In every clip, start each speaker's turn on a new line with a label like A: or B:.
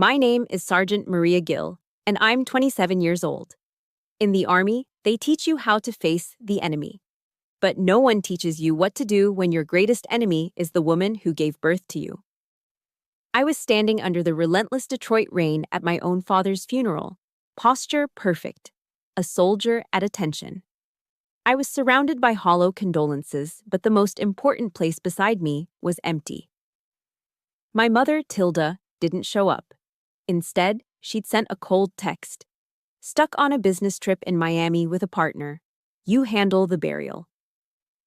A: My name is Sergeant Maria Gill, and I'm 27 years old. In the Army, they teach you how to face the enemy. But no one teaches you what to do when your greatest enemy is the woman who gave birth to you. I was standing under the relentless Detroit rain at my own father's funeral, posture perfect, a soldier at attention. I was surrounded by hollow condolences, but the most important place beside me was empty. My mother, Tilda, didn't show up. Instead, she'd sent a cold text. Stuck on a business trip in Miami with a partner. You handle the burial.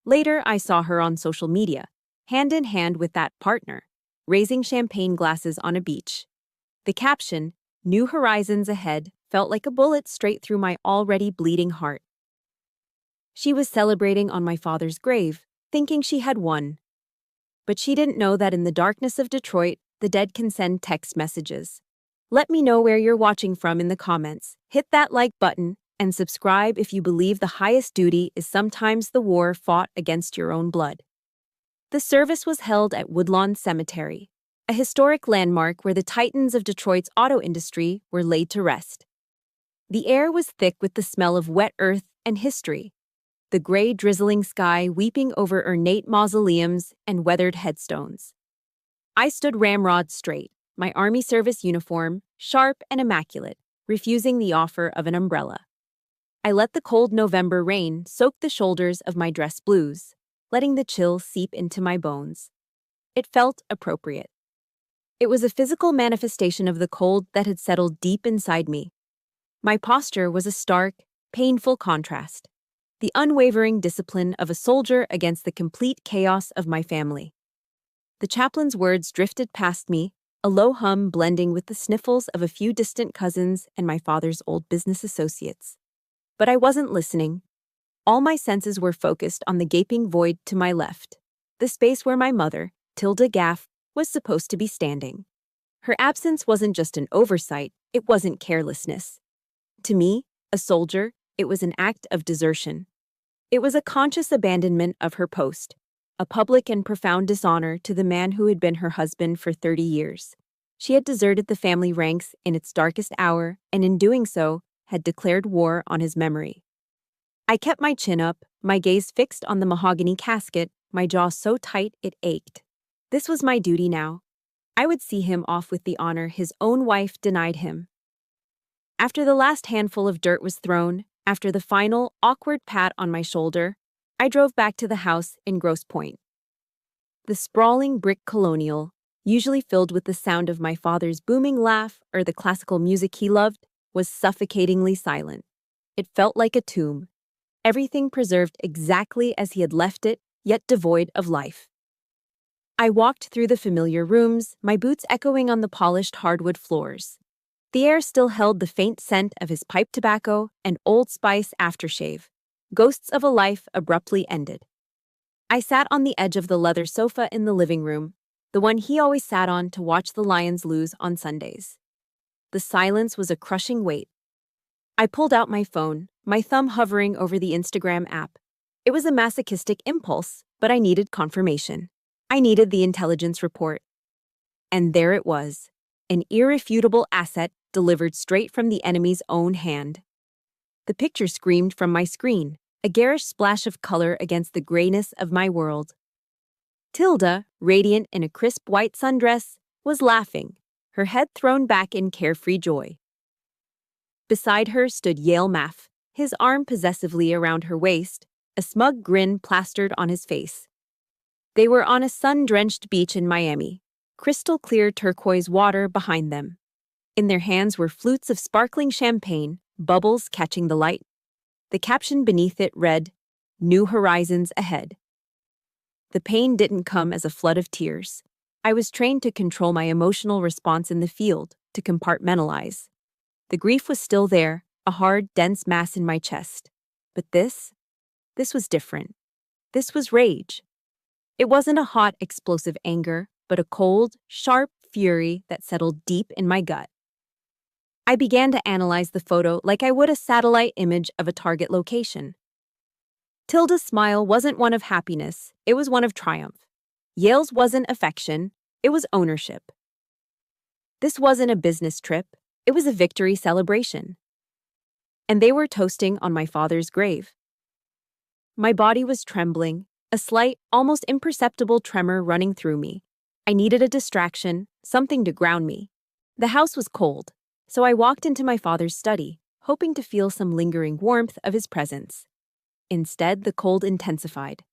A: Later, I saw her on social media, hand in hand with that partner, raising champagne glasses on a beach. The caption, "New Horizons Ahead," felt like a bullet straight through my already bleeding heart. She was celebrating on my father's grave, thinking she had won. But she didn't know that in the darkness of Detroit, the dead can send text messages. Let me know where you're watching from in the comments. Hit that like button and subscribe if you believe the highest duty is sometimes the war fought against your own blood. The service was held at Woodlawn Cemetery, a historic landmark where the titans of Detroit's auto industry were laid to rest. The air was thick with the smell of wet earth and history, the gray drizzling sky weeping over ornate mausoleums and weathered headstones. I stood ramrod straight, my Army service uniform, sharp and immaculate, refusing the offer of an umbrella. I let the cold November rain soak the shoulders of my dress blues, letting the chill seep into my bones. It felt appropriate. It was a physical manifestation of the cold that had settled deep inside me. My posture was a stark, painful contrast, the unwavering discipline of a soldier against the complete chaos of my family. The chaplain's words drifted past me, a low hum blending with the sniffles of a few distant cousins and my father's old business associates. But I wasn't listening. All my senses were focused on the gaping void to my left, the space where my mother, Tilda Gaff, was supposed to be standing. Her absence wasn't just an oversight, it wasn't carelessness. To me, a soldier, it was an act of desertion. It was a conscious abandonment of her post, a public and profound dishonor to the man who had been her husband for 30 years. She had deserted the family ranks in its darkest hour, and in doing so, had declared war on his memory. I kept my chin up, my gaze fixed on the mahogany casket, my jaw so tight it ached. This was my duty now. I would see him off with the honor his own wife denied him. After the last handful of dirt was thrown, after the final, awkward pat on my shoulder, I drove back to the house in Grosse Pointe. The sprawling brick colonial, usually filled with the sound of my father's booming laugh or the classical music he loved, was suffocatingly silent. It felt like a tomb, everything preserved exactly as he had left it, yet devoid of life. I walked through the familiar rooms, my boots echoing on the polished hardwood floors. The air still held the faint scent of his pipe tobacco and Old Spice aftershave, ghosts of a life abruptly ended. I sat on the edge of the leather sofa in the living room, the one he always sat on to watch the Lions lose on Sundays. The silence was a crushing weight. I pulled out my phone, my thumb hovering over the Instagram app. It was a masochistic impulse, but I needed confirmation. I needed the intelligence report. And there it was, an irrefutable asset delivered straight from the enemy's own hand. The picture screamed from my screen, a garish splash of color against the grayness of my world. Tilda, radiant in a crisp white sundress, was laughing, her head thrown back in carefree joy. Beside her stood Yale Maff, his arm possessively around her waist, a smug grin plastered on his face. They were on a sun-drenched beach in Miami, crystal-clear turquoise water behind them. In their hands were flutes of sparkling champagne, bubbles catching the light. The caption beneath it read, "New Horizons Ahead." The pain didn't come as a flood of tears. I was trained to control my emotional response in the field, to compartmentalize. The grief was still there, a hard, dense mass in my chest. But this was different. This was rage. It wasn't a hot, explosive anger, but a cold, sharp fury that settled deep in my gut. I began to analyze the photo like I would a satellite image of a target location. Tilda's smile wasn't one of happiness, it was one of triumph. Yale's wasn't affection, it was ownership. This wasn't a business trip, it was a victory celebration. And they were toasting on my father's grave. My body was trembling, a slight, almost imperceptible tremor running through me. I needed a distraction, something to ground me. The house was cold, so I walked into my father's study, hoping to feel some lingering warmth of his presence. Instead, the cold intensified.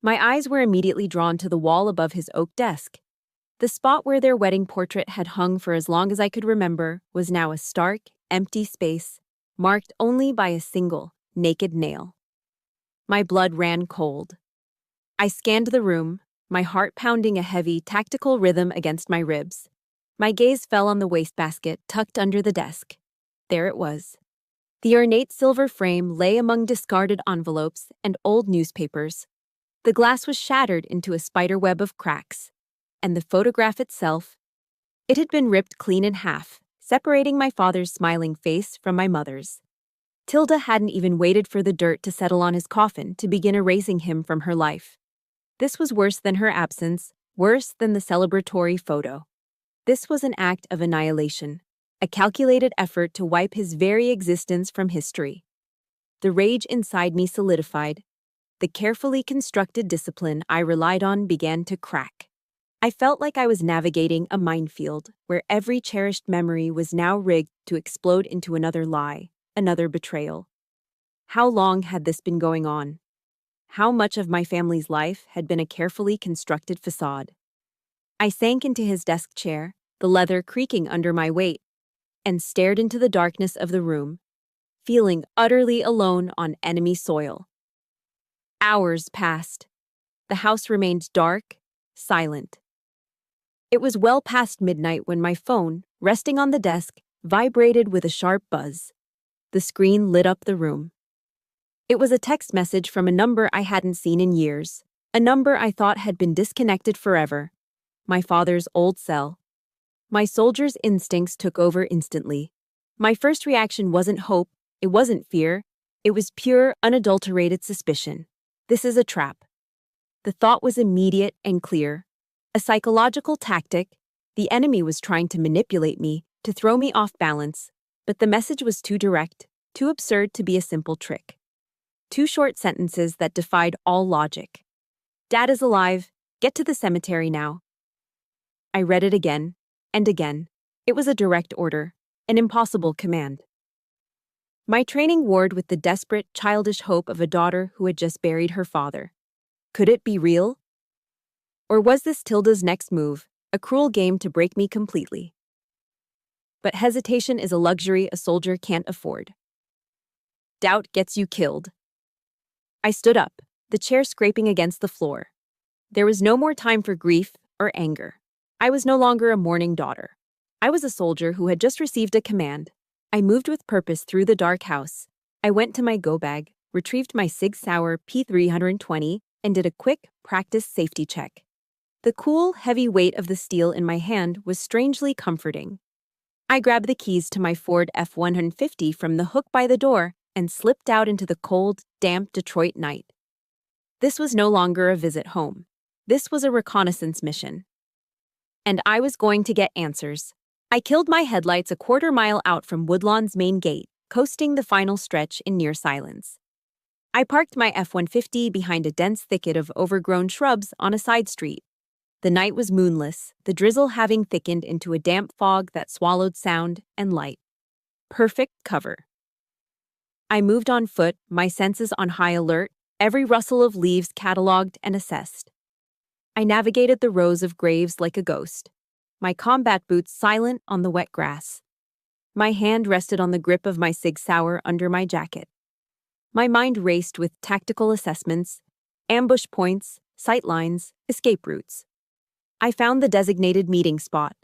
A: My eyes were immediately drawn to the wall above his oak desk. The spot where their wedding portrait had hung for as long as I could remember was now a stark, empty space, marked only by a single, naked nail. My blood ran cold. I scanned the room, my heart pounding a heavy, tactical rhythm against my ribs. My gaze fell on the wastebasket tucked under the desk. There it was. The ornate silver frame lay among discarded envelopes and old newspapers. The glass was shattered into a spiderweb of cracks. And the photograph itself? It had been ripped clean in half, separating my father's smiling face from my mother's. Tilda hadn't even waited for the dirt to settle on his coffin to begin erasing him from her life. This was worse than her absence, worse than the celebratory photo. This was an act of annihilation, a calculated effort to wipe his very existence from history. The rage inside me solidified. The carefully constructed discipline I relied on began to crack. I felt like I was navigating a minefield where every cherished memory was now rigged to explode into another lie, another betrayal. How long had this been going on? How much of my family's life had been a carefully constructed facade? I sank into his desk chair, the leather creaking under my weight, and stared into the darkness of the room, feeling utterly alone on enemy soil. Hours passed. The house remained dark, silent. It was well past midnight when my phone, resting on the desk, vibrated with a sharp buzz. The screen lit up the room. It was a text message from a number I hadn't seen in years, a number I thought had been disconnected forever. My father's old cell. My soldier's instincts took over instantly. My first reaction wasn't hope, it wasn't fear, it was pure, unadulterated suspicion. This is a trap. The thought was immediate and clear. A psychological tactic. The enemy was trying to manipulate me, to throw me off balance, but the message was too direct, too absurd to be a simple trick. 2 short sentences that defied all logic. Dad is alive. Get to the cemetery now. I read it again, and again. It was a direct order, an impossible command. My training warred with the desperate, childish hope of a daughter who had just buried her father. Could it be real? Or was this Tilda's next move, a cruel game to break me completely? But hesitation is a luxury a soldier can't afford. Doubt gets you killed. I stood up, the chair scraping against the floor. There was no more time for grief or anger. I was no longer a mourning daughter. I was a soldier who had just received a command. I moved with purpose through the dark house. I went to my go bag, retrieved my Sig Sauer P320, and did a quick, practice safety check. The cool, heavy weight of the steel in my hand was strangely comforting. I grabbed the keys to my Ford F-150 from the hook by the door and slipped out into the cold, damp Detroit night. This was no longer a visit home. This was a reconnaissance mission. And I was going to get answers. I killed my headlights a quarter-mile out from Woodlawn's main gate, coasting the final stretch in near silence. I parked my F-150 behind a dense thicket of overgrown shrubs on a side street. The night was moonless, the drizzle having thickened into a damp fog that swallowed sound and light. Perfect cover. I moved on foot, my senses on high alert, every rustle of leaves cataloged and assessed. I navigated the rows of graves like a ghost, my combat boots silent on the wet grass. My hand rested on the grip of my Sig Sauer under my jacket. My mind raced with tactical assessments, ambush points, sight lines, escape routes. I found the designated meeting spot,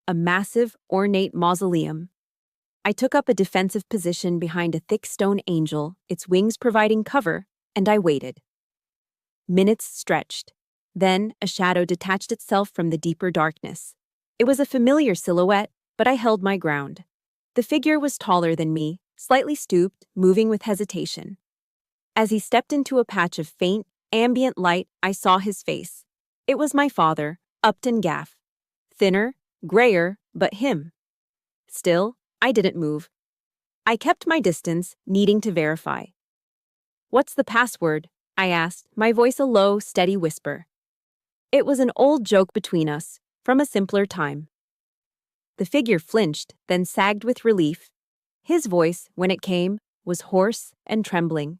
A: a massive, ornate mausoleum. I took up a defensive position behind a thick stone angel, its wings providing cover, and I waited. Minutes stretched. Then a shadow detached itself from the deeper darkness. It was a familiar silhouette, but I held my ground. The figure was taller than me, slightly stooped, moving with hesitation. As he stepped into a patch of faint, ambient light, I saw his face. It was my father, Upton Gaff. Thinner, grayer, But him. Still, I didn't move. I kept my distance, needing to verify. "What's the password?" I asked, my voice a low, steady whisper. It was an old joke between us, from a simpler time. The figure flinched, then sagged with relief. His voice, when it came, was hoarse and trembling.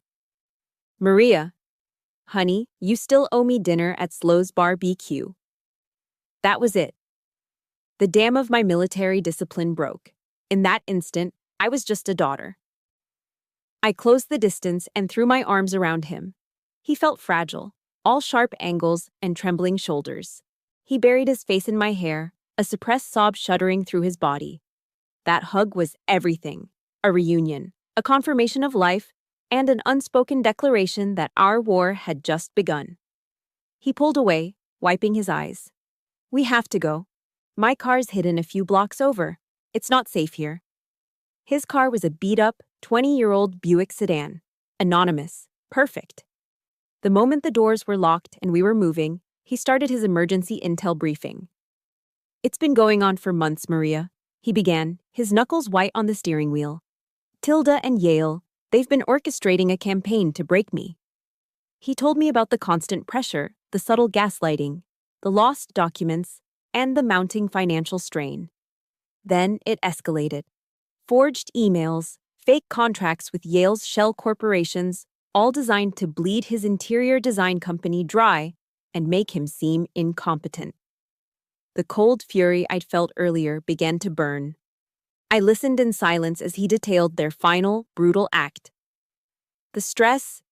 A: "Maria, honey, you still owe me dinner at Slow's BBQ." That was it. The dam of my military discipline broke. In that instant, I was just a daughter. I closed the distance and threw my arms around him. He felt fragile, all sharp angles and trembling shoulders. He buried his face in my hair, a suppressed sob shuddering through his body. That hug was everything. A reunion, a confirmation of life, and an unspoken declaration that our war had just begun. He pulled away, wiping his eyes. "We have to go. My car's hidden a few blocks over. It's not safe here." His car was a beat-up, 20-year-old Buick sedan. Anonymous. Perfect. The moment the doors were locked and we were moving, he started his emergency intel briefing. "It's been going on for months, Maria," he began, his knuckles white on the steering wheel. "Tilda and Yale, they've been orchestrating a campaign to break me." He told me about the constant pressure, the subtle gaslighting, the lost documents, and the mounting financial strain. Then it escalated. Forged emails, fake contracts with Yale's shell corporations, all designed to bleed his interior design company dry and make him seem incompetent. The cold fury I'd felt earlier began to burn. I listened in silence as he detailed their final, brutal act. The stress,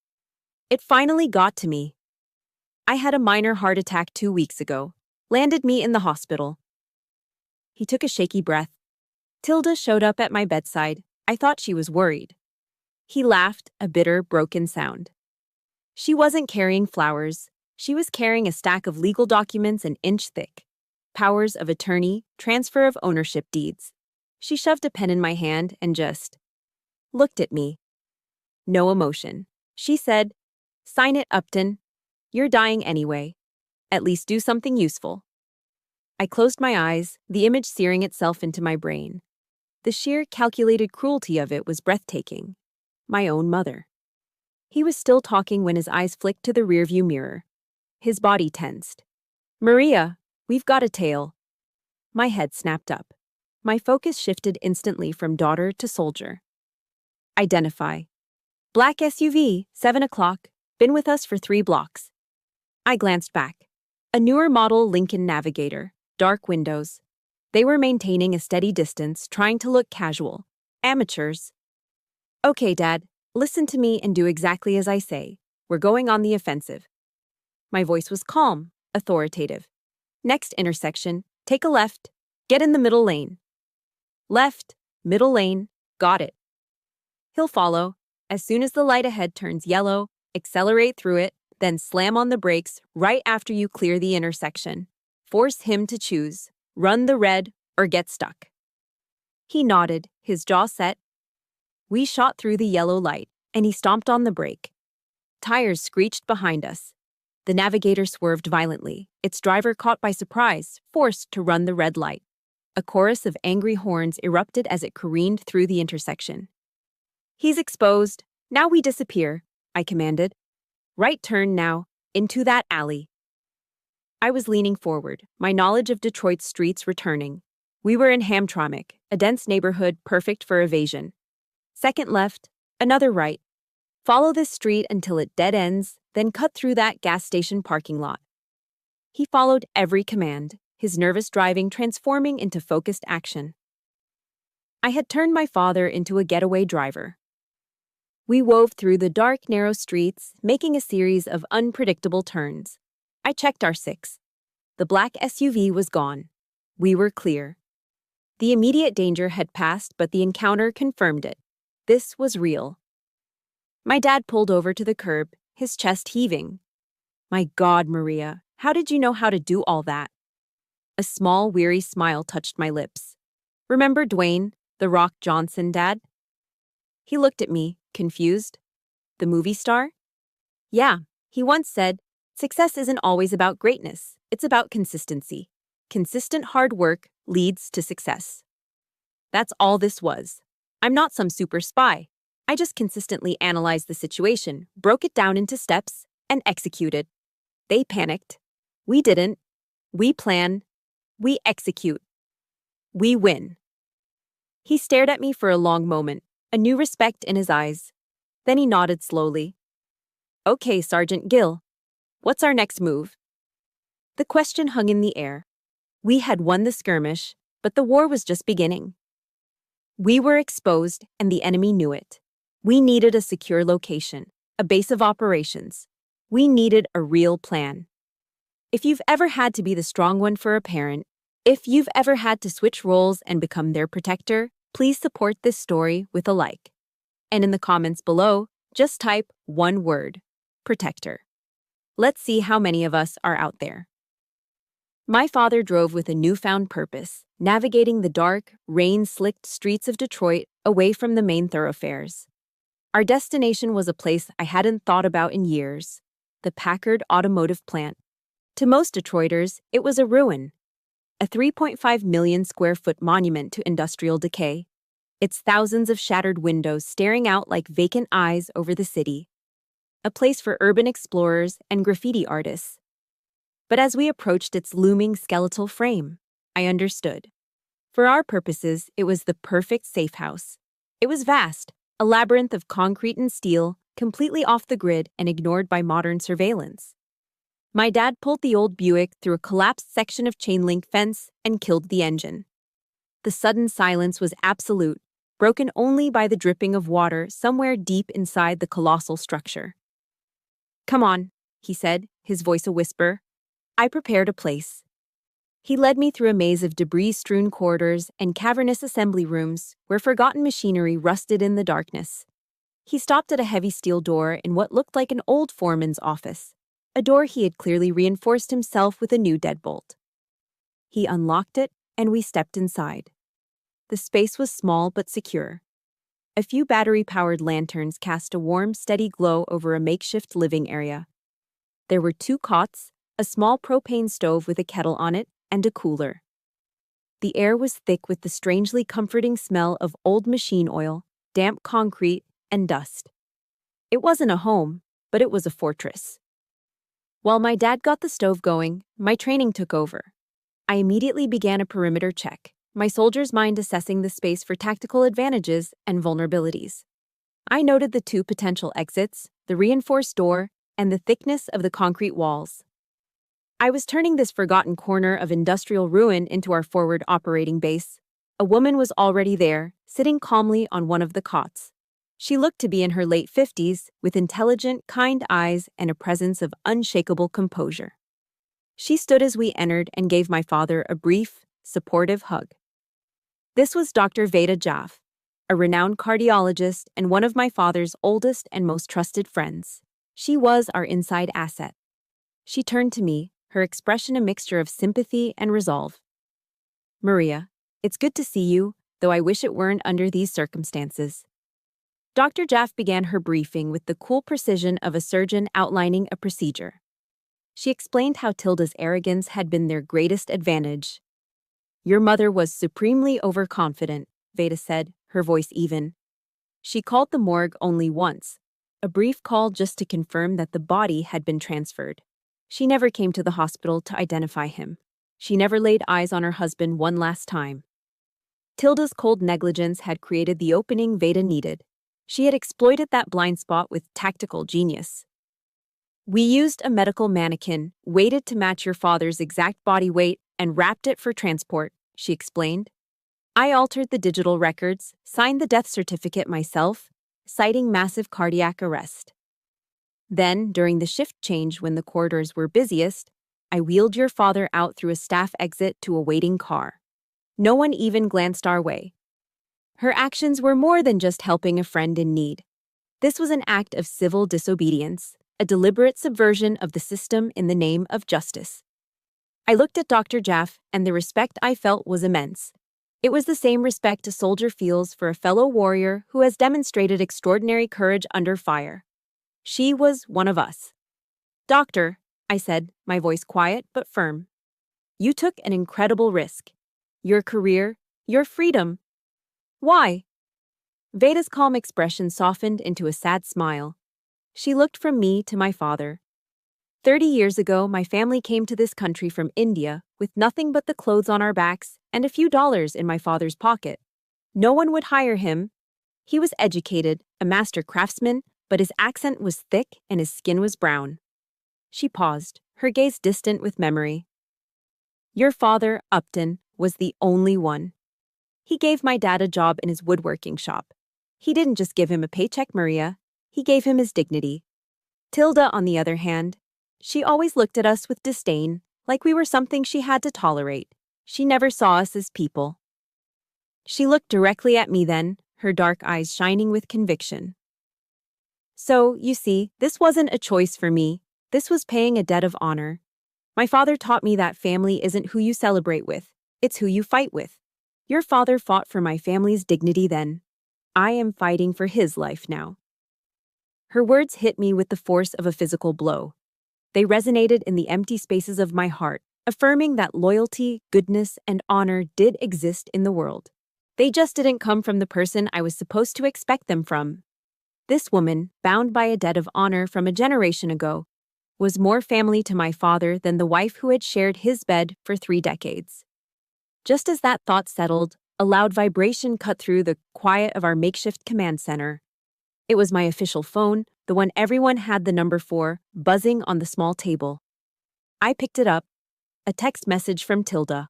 A: it finally got to me. I had a minor heart attack 2 weeks ago, landed me in the hospital. He took a shaky breath. Tilda showed up at my bedside. I thought she was worried. He laughed, a bitter, broken sound. She wasn't carrying flowers. She was carrying a stack of legal documents an inch thick. Powers of attorney, transfer of ownership deeds. She shoved a pen in my hand and just looked at me. No emotion. She said, "Sign it, Upton. You're dying anyway. At least do something useful." I closed my eyes, the image searing itself into my brain. The sheer calculated cruelty of it was breathtaking. My own mother. He was still talking when his eyes flicked to the rearview mirror. His body tensed. "Maria, we've got a tail." My head snapped up. My focus shifted instantly from daughter to soldier. Identify. Black SUV, 7 o'clock, been with us for 3 blocks. I glanced back. A newer model Lincoln Navigator, dark windows. They were maintaining a steady distance, trying to look casual. Amateurs. "Okay, Dad, listen to me and do exactly as I say. We're going on the offensive." My voice was calm, authoritative. "Next intersection, take a left. Get in the middle lane." Left, middle lane, got it. He'll follow. As soon as the light ahead turns yellow, accelerate through it, then slam on the brakes right after you clear the intersection. Force him to choose. Run the red or get stuck. He nodded, his jaw set. We shot through the yellow light, and he stomped on the brake. Tires screeched behind us. The Navigator swerved violently, its driver caught by surprise, forced to run the red light. A chorus of angry horns erupted as it careened through the intersection. "He's exposed. Now we disappear," I commanded. "Right turn now, into that alley." I was leaning forward, my knowledge of Detroit's streets returning. We were in Hamtramck, a dense neighborhood perfect for evasion. Second left, another right. Follow this street until it dead ends, then cut through that gas station parking lot. He followed every command, his nervous driving transforming into focused action. I had turned my father into a getaway driver. We wove through the dark, narrow streets, making a series of unpredictable turns. I checked our 6. The black SUV was gone. We were clear. The immediate danger had passed, but the encounter confirmed it. This was real. My dad pulled over to the curb, his chest heaving. "My God, Maria, how did you know how to do all that?" A small, weary smile touched my lips. "Remember Dwayne, the Rock Johnson, Dad?" He looked at me, confused. "The movie star?" "Yeah, he once said, 'Success isn't always about greatness, it's about consistency. Consistent hard work, leads to success. That's all this was. I'm not some super spy. I just consistently analyzed the situation, broke it down into steps, and executed. They panicked. We didn't. We plan. We execute. We win. He stared at me for a long moment, a new respect in his eyes. Then he nodded slowly. Okay, Sergeant Gill. What's our next move? The question hung in the air. We had won the skirmish, but the war was just beginning. We were exposed, and the enemy knew it. We needed a secure location, a base of operations. We needed a real plan. If you've ever had to be the strong one for a parent, if you've ever had to switch roles and become their protector, please support this story with a like. And in the comments below, just type one word: protector. Let's see how many of us are out there. My father drove with a newfound purpose, navigating the dark, rain-slicked streets of Detroit away from the main thoroughfares. Our destination was a place I hadn't thought about in years: the Packard Automotive Plant. To most Detroiters, it was a ruin, a 3.5 million square foot monument to industrial decay, its thousands of shattered windows staring out like vacant eyes over the city, a place for urban explorers and graffiti artists. But as we approached its looming skeletal frame, I understood. For our purposes, it was the perfect safe house. It was vast, a labyrinth of concrete and steel, completely off the grid and ignored by modern surveillance. My dad pulled the old Buick through a collapsed section of chain-link fence and killed the engine. The sudden silence was absolute, broken only by the dripping of water somewhere deep inside the colossal structure. "Come on," he said, his voice a whisper. I prepared a place. He led me through a maze of debris-strewn corridors and cavernous assembly rooms where forgotten machinery rusted in the darkness. He stopped at a heavy steel door in what looked like an old foreman's office, a door he had clearly reinforced himself with a new deadbolt. He unlocked it, and we stepped inside. The space was small but secure. A few battery-powered lanterns cast a warm, steady glow over a makeshift living area. There were 2 cots, a small propane stove with a kettle on it, and a cooler. The air was thick with the strangely comforting smell of old machine oil, damp concrete, and dust. It wasn't a home, but it was a fortress. While my dad got the stove going, my training took over. I immediately began a perimeter check, my soldier's mind assessing the space for tactical advantages and vulnerabilities. I noted the 2 potential exits, the reinforced door, and the thickness of the concrete walls. I was turning this forgotten corner of industrial ruin into our forward operating base. A woman was already there, sitting calmly on one of the cots. She looked to be in her late 50s, with intelligent, kind eyes and a presence of unshakable composure. She stood as we entered and gave my father a brief, supportive hug. This was Dr. Veda Jaff, a renowned cardiologist and one of my father's oldest and most trusted friends. She was our inside asset. She turned to me, her expression a mixture of sympathy and resolve. "Maria, it's good to see you, though I wish it weren't under these circumstances." Dr. Jaff began her briefing with the cool precision of a surgeon outlining a procedure. She explained how Tilda's arrogance had been their greatest advantage. "Your mother was supremely overconfident," Veda said, her voice even. "She called the morgue only once, a brief call just to confirm that the body had been transferred. She never came to the hospital to identify him. She never laid eyes on her husband one last time." Tilda's cold negligence had created the opening Veda needed. She had exploited that blind spot with tactical genius. "We used a medical mannequin, weighted to match your father's exact body weight, and wrapped it for transport," she explained. "I altered the digital records, signed the death certificate myself, citing massive cardiac arrest. Then, during the shift change when the corridors were busiest, I wheeled your father out through a staff exit to a waiting car. No one even glanced our way." Her actions were more than just helping a friend in need. This was an act of civil disobedience, a deliberate subversion of the system in the name of justice. I looked at Dr. Jaff, and the respect I felt was immense. It was the same respect a soldier feels for a fellow warrior who has demonstrated extraordinary courage under fire. She was one of us. "Doctor," I said, my voice quiet but firm, "you took an incredible risk. your career, your freedom. Why? Veda's calm expression softened into a sad smile. She looked from me to my father. 30 years ago, my family came to this country from India with nothing but the clothes on our backs and a few dollars in my father's pocket. No one would hire him. He was educated, a master craftsman, but his accent was thick and his skin was brown. She paused, her gaze distant with memory. Your father, Upton, was the only one. He gave my dad a job in his woodworking shop. He didn't just give him a paycheck, Maria. He gave him his dignity. Tilda, on the other hand, she always looked at us with disdain, like we were something she had to tolerate. She never saw us as people. She looked directly at me then, her dark eyes shining with conviction. So, you see, this wasn't a choice for me. This was paying a debt of honor. My father taught me that family isn't who you celebrate with, it's who you fight with. Your father fought for my family's dignity then. I am fighting for his life now. Her words hit me with the force of a physical blow. They resonated in the empty spaces of my heart, affirming that loyalty, goodness, and honor did exist in the world. They just didn't come from the person I was supposed to expect them from. This woman, bound by a debt of honor from a generation ago, was more family to my father than the wife who had shared his bed for 3 decades. Just as that thought settled, a loud vibration cut through the quiet of our makeshift command center. It was my official phone, the one everyone had the number for, buzzing on the small table. I picked it up, a text message from Tilda.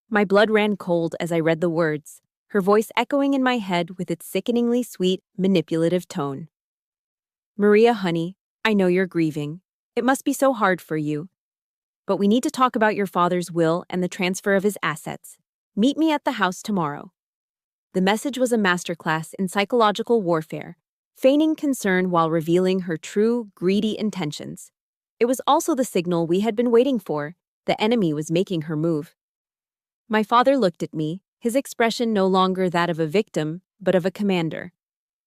A: My blood ran cold as I read the words, her voice echoing in my head with its sickeningly sweet, manipulative tone. Maria, honey, I know you're grieving. It must be so hard for you. But we need to talk about your father's will and the transfer of his assets. Meet me at the house tomorrow. The message was a masterclass in psychological warfare, feigning concern while revealing her true, greedy intentions. It was also the signal we had been waiting for. The enemy was making her move. My father looked at me, his expression no longer that of a victim, but of a commander.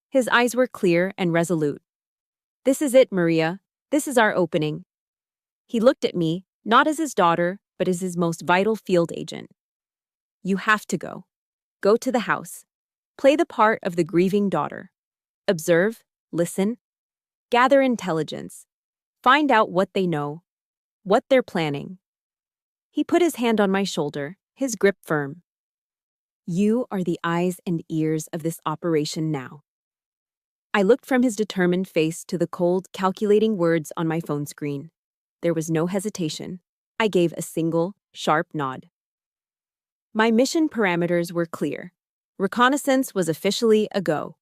A: His eyes were clear and resolute. This is it, Maria. This is our opening. He looked at me, not as his daughter, but as his most vital field agent. You have to go. Go to the house. Play the part of the grieving daughter. Observe, listen, gather intelligence. Find out what they know, what they're planning. He put his hand on my shoulder, his grip firm. You are the eyes and ears of this operation now. I looked from his determined face to the cold, calculating words on my phone screen. There was no hesitation. I gave a single, sharp nod. My mission parameters were clear. Reconnaissance was officially a go.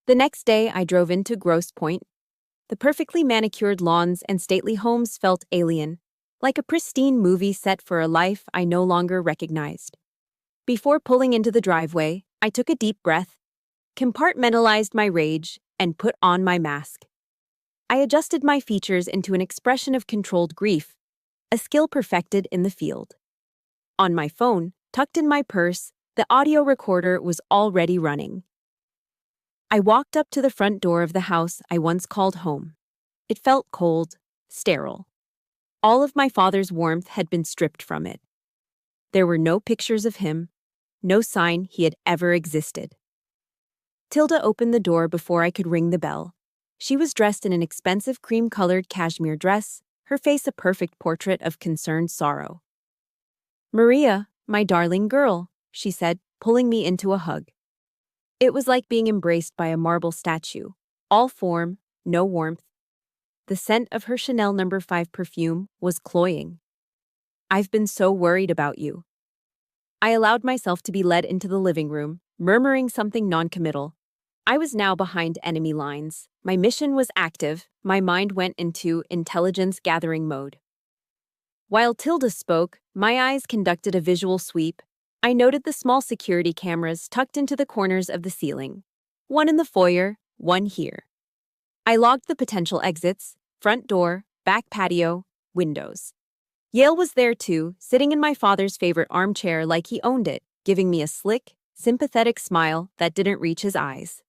A: The next day, I drove into Grosse Pointe. The perfectly manicured lawns and stately homes felt alien, like a pristine movie set for a life I no longer recognized. Before pulling into the driveway, I took a deep breath, compartmentalized my rage, and put on my mask. I adjusted my features into an expression of controlled grief, a skill perfected in the field. On my phone, tucked in my purse, the audio recorder was already running. I walked up to the front door of the house I once called home. It felt cold, sterile. All of my father's warmth had been stripped from it. There were no pictures of him, no sign he had ever existed. Tilda opened the door before I could ring the bell. She was dressed in an expensive cream-colored cashmere dress, her face a perfect portrait of concerned sorrow. Maria, my darling girl, she said, pulling me into a hug. It was like being embraced by a marble statue, all form, no warmth. The scent of her Chanel No. 5 perfume was cloying. I've been so worried about you. I allowed myself to be led into the living room, murmuring something noncommittal. I was now behind enemy lines. My mission was active. My mind went into intelligence-gathering mode. While Tilda spoke, my eyes conducted a visual sweep. I noted the small security cameras tucked into the corners of the ceiling. One in the foyer, one here. I logged the potential exits, front door, back patio, windows. Yale was there too, sitting in my father's favorite armchair like he owned it, giving me a slick, sympathetic smile that didn't reach his eyes.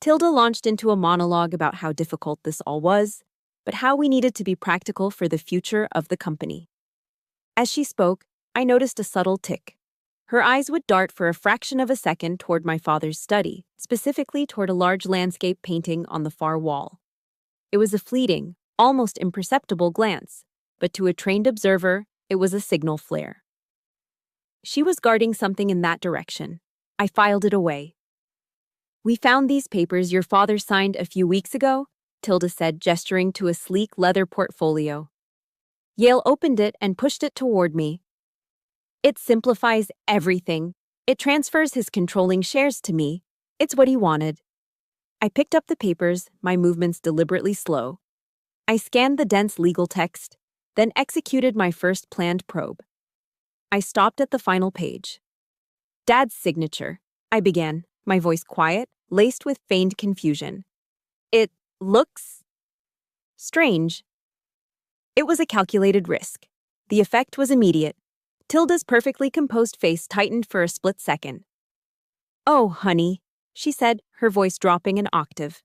A: Tilda launched into a monologue about how difficult this all was, but how we needed to be practical for the future of the company. As she spoke, I noticed a subtle tick. Her eyes would dart for a fraction of a second toward my father's study, specifically toward a large landscape painting on the far wall. It was a fleeting, almost imperceptible glance, but to a trained observer, it was a signal flare. She was guarding something in that direction. I filed it away. "We found these papers your father signed a few weeks ago," Tilda said, gesturing to a sleek leather portfolio. Yale opened it and pushed it toward me. "It simplifies everything. It transfers his controlling shares to me. It's what he wanted." I picked up the papers, my movements deliberately slow. I scanned the dense legal text, then executed my first planned probe. I stopped at the final page. "Dad's signature," I began, my voice quiet, laced with feigned confusion. "It looks strange." It was a calculated risk. The effect was immediate. Tilda's perfectly composed face tightened for a split second. "Oh, honey," she said, her voice dropping an octave.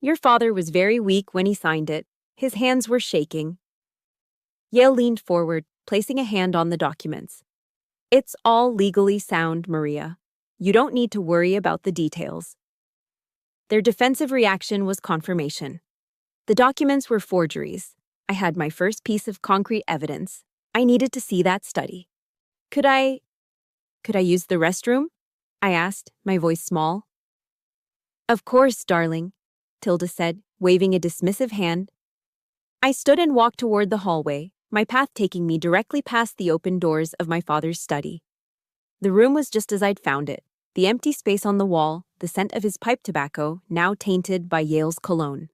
A: "Your father was very weak when he signed it. His hands were shaking." Yale leaned forward, placing a hand on the documents. "It's all legally sound, Maria. You don't need to worry about the details." Their defensive reaction was confirmation. The documents were forgeries. I had my first piece of concrete evidence. I needed to see that study. Could I use the restroom?" I asked, my voice small. "Of course, darling," Tilda said, waving a dismissive hand. I stood and walked toward the hallway, my path taking me directly past the open doors of my father's study. The room was just as I'd found it, the empty space on the wall, the scent of his pipe tobacco, now tainted by Yale's cologne.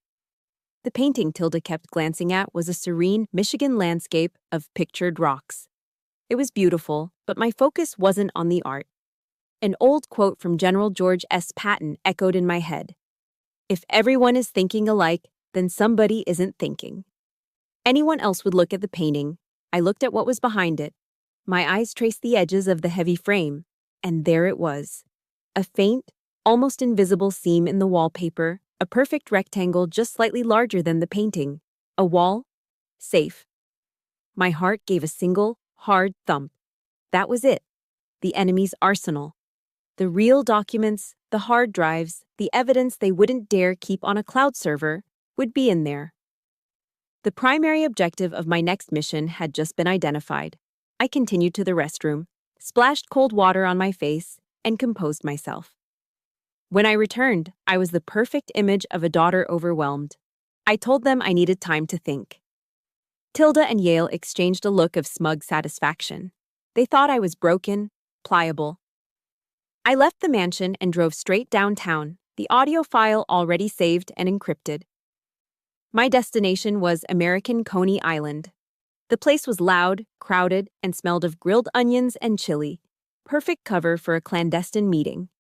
A: The painting Tilda kept glancing at was a serene Michigan landscape of pictured rocks. It was beautiful, but my focus wasn't on the art. An old quote from General George S. Patton echoed in my head. "If everyone is thinking alike, then somebody isn't thinking." Anyone else would look at the painting. I looked at what was behind it. My eyes traced the edges of the heavy frame, and there it was. A faint, almost invisible seam in the wallpaper, a perfect rectangle just slightly larger than the painting. A wall? Safe. My heart gave a single, hard thump. That was it. The enemy's arsenal. The real documents, the hard drives, the evidence they wouldn't dare keep on a cloud server, would be in there. The primary objective of my next mission had just been identified. I continued to the restroom, splashed cold water on my face, and composed myself. When I returned, I was the perfect image of a daughter overwhelmed. I told them I needed time to think. Tilda and Yale exchanged a look of smug satisfaction. They thought I was broken, pliable. I left the mansion and drove straight downtown, the audio file already saved and encrypted. My destination was American Coney Island. The place was loud, crowded, and smelled of grilled onions and chili, perfect cover for a clandestine meeting.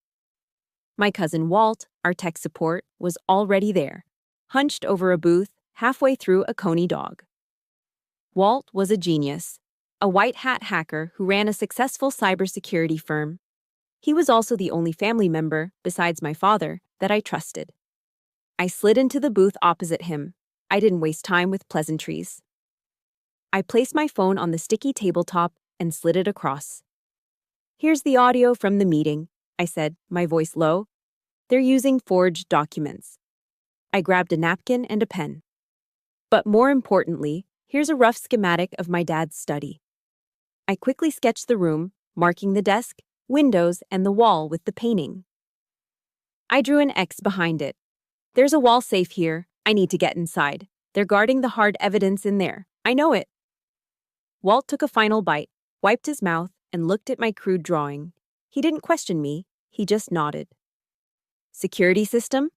A: My cousin Walt, our tech support, was already there, hunched over a booth halfway through a Coney dog. Walt was a genius, a white-hat hacker who ran a successful cybersecurity firm. He was also the only family member, besides my father, that I trusted. I slid into the booth opposite him. I didn't waste time with pleasantries. I placed my phone on the sticky tabletop and slid it across. "Here's the audio from the meeting," I said, my voice low. "They're using forged documents." I grabbed a napkin and a pen. "But more importantly, here's a rough schematic of my dad's study." I quickly sketched the room, marking the desk, windows, and the wall with the painting. I drew an X behind it. "There's a wall safe here. I need to get inside. They're guarding the hard evidence in there. I know it." Walt took a final bite, wiped his mouth, and looked at my crude drawing. He didn't question me. He just nodded. "Security system?"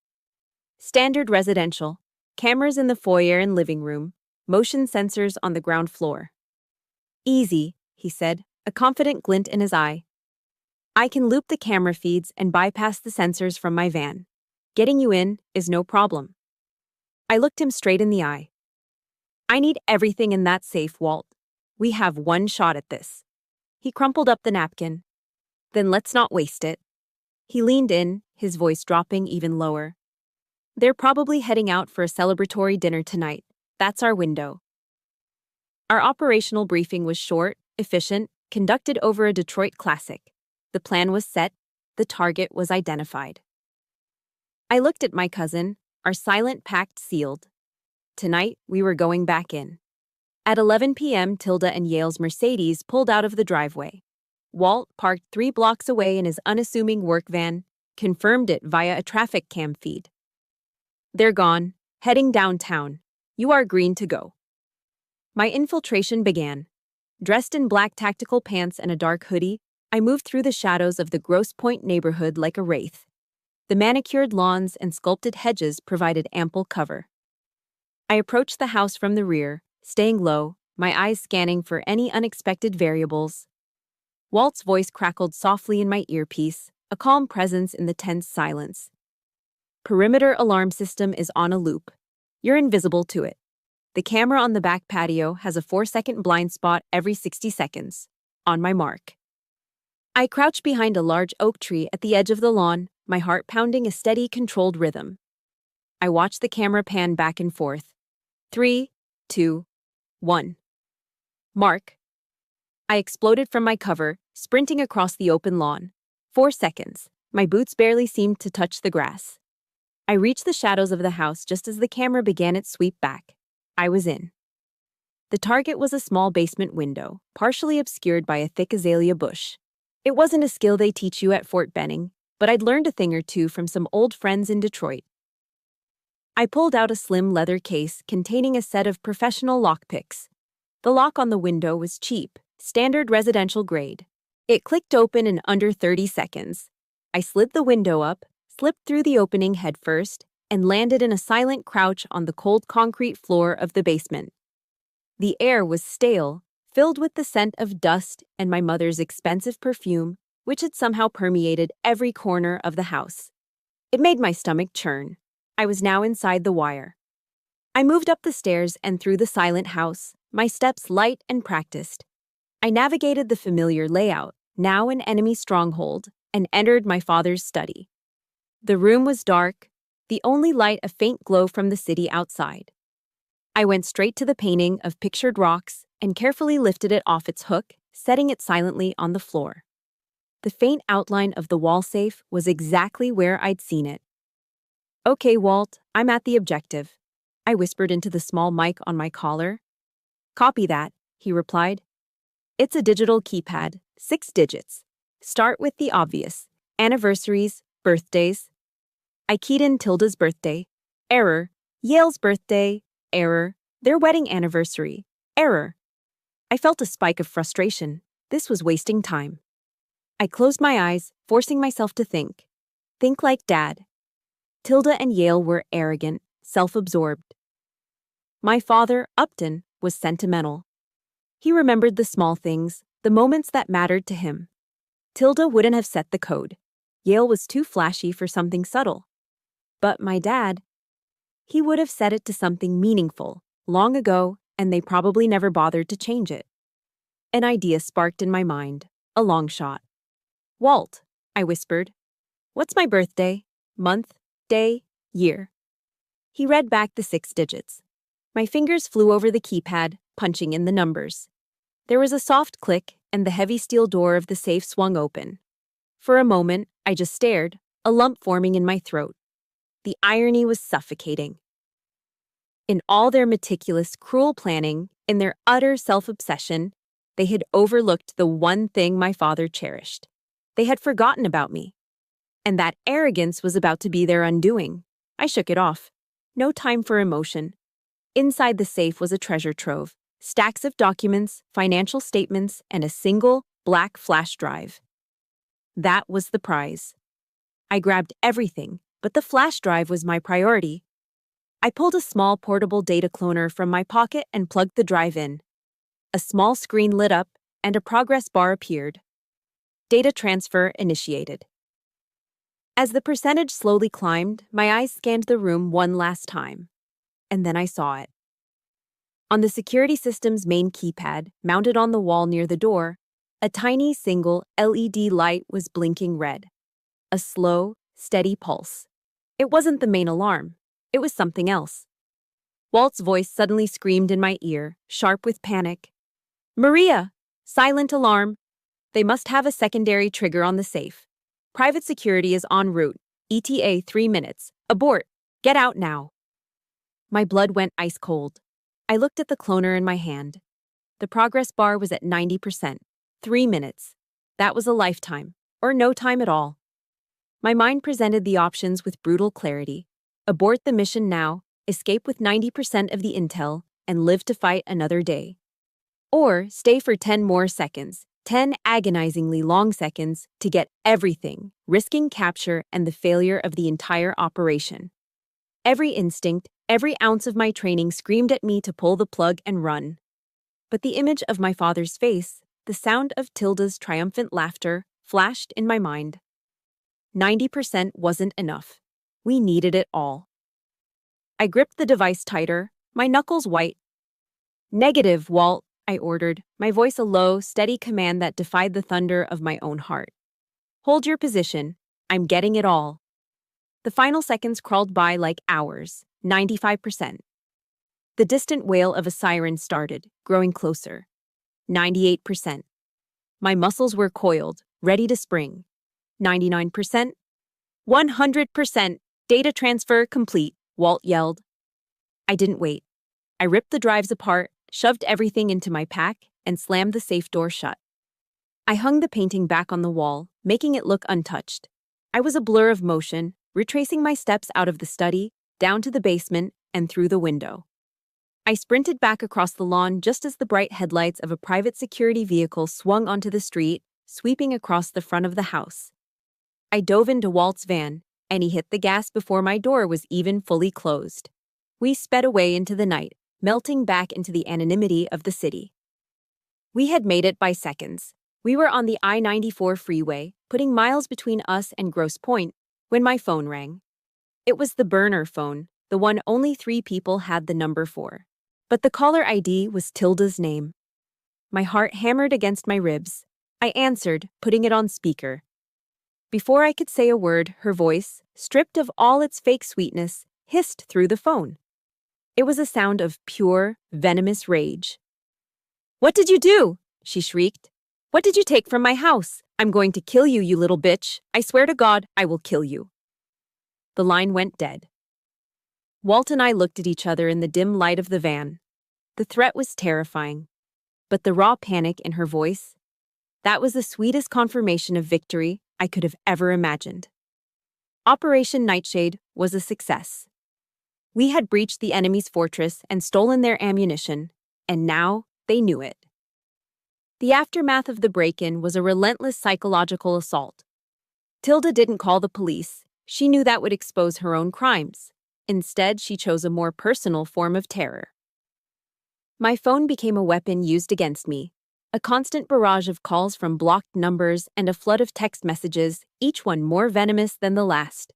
A: "Standard residential. Cameras in the foyer and living room. Motion sensors on the ground floor." "Easy," he said, a confident glint in his eye. "I can loop the camera feeds and bypass the sensors from my van. Getting you in is no problem." I looked him straight in the eye. "I need everything in that safe, Walt. We have one shot at this." He crumpled up the napkin. "Then let's not waste it." He leaned in, his voice dropping even lower. "They're probably heading out for a celebratory dinner tonight. That's our window." Our operational briefing was short, efficient, conducted over a Detroit classic. The plan was set, the target was identified. I looked at my cousin, our silent pact sealed. Tonight, we were going back in. At 11 p.m., Tilda and Yale's Mercedes pulled out of the driveway. Walt, parked 3 blocks away in his unassuming work van, confirmed it via a traffic cam feed. They're gone, heading downtown. You are green to go. My infiltration began. Dressed in black tactical pants and a dark hoodie, I moved through the shadows of the Grosse Pointe neighborhood like a wraith. The manicured lawns and sculpted hedges provided ample cover. I approached the house from the rear, staying low, my eyes scanning for any unexpected variables. Walt's voice crackled softly in my earpiece, a calm presence in the tense silence. Perimeter alarm system is on a loop. You're invisible to it. The camera on the back patio has a 4-second blind spot every 60 seconds. On my mark. I crouched behind a large oak tree at the edge of the lawn, my heart pounding a steady, controlled rhythm. I watched the camera pan back and forth. 3, 2, 1. Mark. I exploded from my cover, sprinting across the open lawn. 4 seconds. My boots barely seemed to touch the grass. I reached the shadows of the house just as the camera began its sweep back. I was in. The target was a small basement window, partially obscured by a thick azalea bush. It wasn't a skill they teach you at Fort Benning, but I'd learned a thing or two from some old friends in Detroit. I pulled out a slim leather case containing a set of professional lockpicks. The lock on the window was cheap, standard residential grade. It clicked open in under 30 seconds. I slid the window up, slipped through the opening headfirst, and landed in a silent crouch on the cold concrete floor of the basement. The air was stale, filled with the scent of dust and my mother's expensive perfume, which had somehow permeated every corner of the house. It made my stomach churn. I was now inside the wire. I moved up the stairs and through the silent house, my steps light and practiced. I navigated the familiar layout, now an enemy stronghold, and entered my father's study. The room was dark, the only light a faint glow from the city outside. I went straight to the painting of pictured rocks and carefully lifted it off its hook, setting it silently on the floor. The faint outline of the wall safe was exactly where I'd seen it. "Okay, Walt, I'm at the objective," I whispered into the small mic on my collar. "Copy that," he replied. "It's a digital keypad, 6 digits. Start with the obvious: anniversaries, birthdays." I keyed in Tilda's birthday. Error. Yale's birthday. Error. Their wedding anniversary. Error. I felt a spike of frustration. This was wasting time. I closed my eyes, forcing myself to think. Think like Dad. Tilda and Yale were arrogant, self-absorbed. My father, Upton, was sentimental. He remembered the small things, the moments that mattered to him. Tilda wouldn't have set the code. Yale was too flashy for something subtle. But my dad, he would have set it to something meaningful, long ago, and they probably never bothered to change it. An idea sparked in my mind, a long shot. "Walt," I whispered. "What's my birthday? Month, day, year?" He read back the 6 digits. My fingers flew over the keypad, punching in the numbers. There was a soft click, and the heavy steel door of the safe swung open. For a moment, I just stared, a lump forming in my throat. The irony was suffocating. In all their meticulous, cruel planning, in their utter self-obsession, they had overlooked the one thing my father cherished. They had forgotten about me. And that arrogance was about to be their undoing. I shook it off. No time for emotion. Inside the safe was a treasure trove, stacks of documents, financial statements, and a single, black flash drive. That was the prize. I grabbed everything, but the flash drive was my priority. I pulled a small portable data cloner from my pocket and plugged the drive in. A small screen lit up, and a progress bar appeared. Data transfer initiated. As the percentage slowly climbed, my eyes scanned the room one last time. And then I saw it. On the security system's main keypad, mounted on the wall near the door, a tiny single LED light was blinking red. A slow, steady pulse. It wasn't the main alarm. It was something else. Walt's voice suddenly screamed in my ear, sharp with panic. "Maria! Silent alarm. They must have a secondary trigger on the safe. Private security is en route. ETA 3 minutes. Abort. Get out now. My blood went ice cold. I looked at the cloner in my hand. The progress bar was at 90%. 3 minutes. That was a lifetime, or no time at all. My mind presented the options with brutal clarity. Abort the mission now, escape with 90% of the intel, and live to fight another day. Or stay for 10 more seconds, 10 agonizingly long seconds, to get everything, risking capture and the failure of the entire operation. Every instinct, every ounce of my training screamed at me to pull the plug and run. But the image of my father's face, the sound of Tilda's triumphant laughter, flashed in my mind. 90% wasn't enough. We needed it all. I gripped the device tighter, my knuckles white. Negative, Walt, I ordered, my voice a low, steady command that defied the thunder of my own heart. Hold your position. I'm getting it all. The final seconds crawled by like hours. 95%. The distant wail of a siren started, growing closer. 98%. My muscles were coiled, ready to spring. 99%. 100%. Data transfer complete, Walt yelled. I didn't wait. I ripped the drives apart, shoved everything into my pack, and slammed the safe door shut. I hung the painting back on the wall, making it look untouched. I was a blur of motion, retracing my steps out of the study, down to the basement, and through the window. I sprinted back across the lawn just as the bright headlights of a private security vehicle swung onto the street, sweeping across the front of the house. I dove into Walt's van, and he hit the gas before my door was even fully closed. We sped away into the night, melting back into the anonymity of the city. We had made it by seconds. We were on the I-94 freeway, putting miles between us and Grosse Pointe, when my phone rang. It was the burner phone, the one only 3 people had the number for. But the caller ID was Tilda's name. My heart hammered against my ribs. I answered, putting it on speaker. Before I could say a word, her voice, stripped of all its fake sweetness, hissed through the phone. It was a sound of pure, venomous rage. "What did you do?" she shrieked. "What did you take from my house? I'm going to kill you, you little bitch. I swear to God, I will kill you." The line went dead. Walt and I looked at each other in the dim light of the van. The threat was terrifying. But the raw panic in her voice, that was the sweetest confirmation of victory I could have ever imagined. Operation Nightshade was a success. We had breached the enemy's fortress and stolen their ammunition, and now they knew it. The aftermath of the break-in was a relentless psychological assault. Tilda didn't call the police. She knew that would expose her own crimes. Instead, she chose a more personal form of terror. My phone became a weapon used against me. A constant barrage of calls from blocked numbers and a flood of text messages, each one more venomous than the last.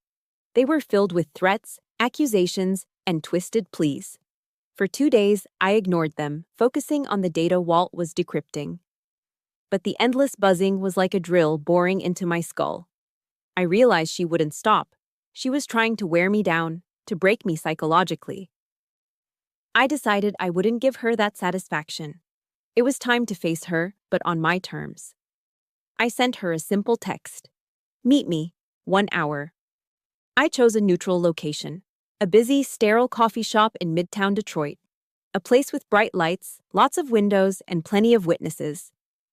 A: They were filled with threats, accusations, and twisted pleas. For 2 days, I ignored them, focusing on the data Walt was decrypting. But the endless buzzing was like a drill boring into my skull. I realized she wouldn't stop. She was trying to wear me down, to break me psychologically. I decided I wouldn't give her that satisfaction. It was time to face her, but on my terms. I sent her a simple text. "Meet me, 1 hour." I chose a neutral location, a busy, sterile coffee shop in Midtown Detroit. A place with bright lights, lots of windows, and plenty of witnesses.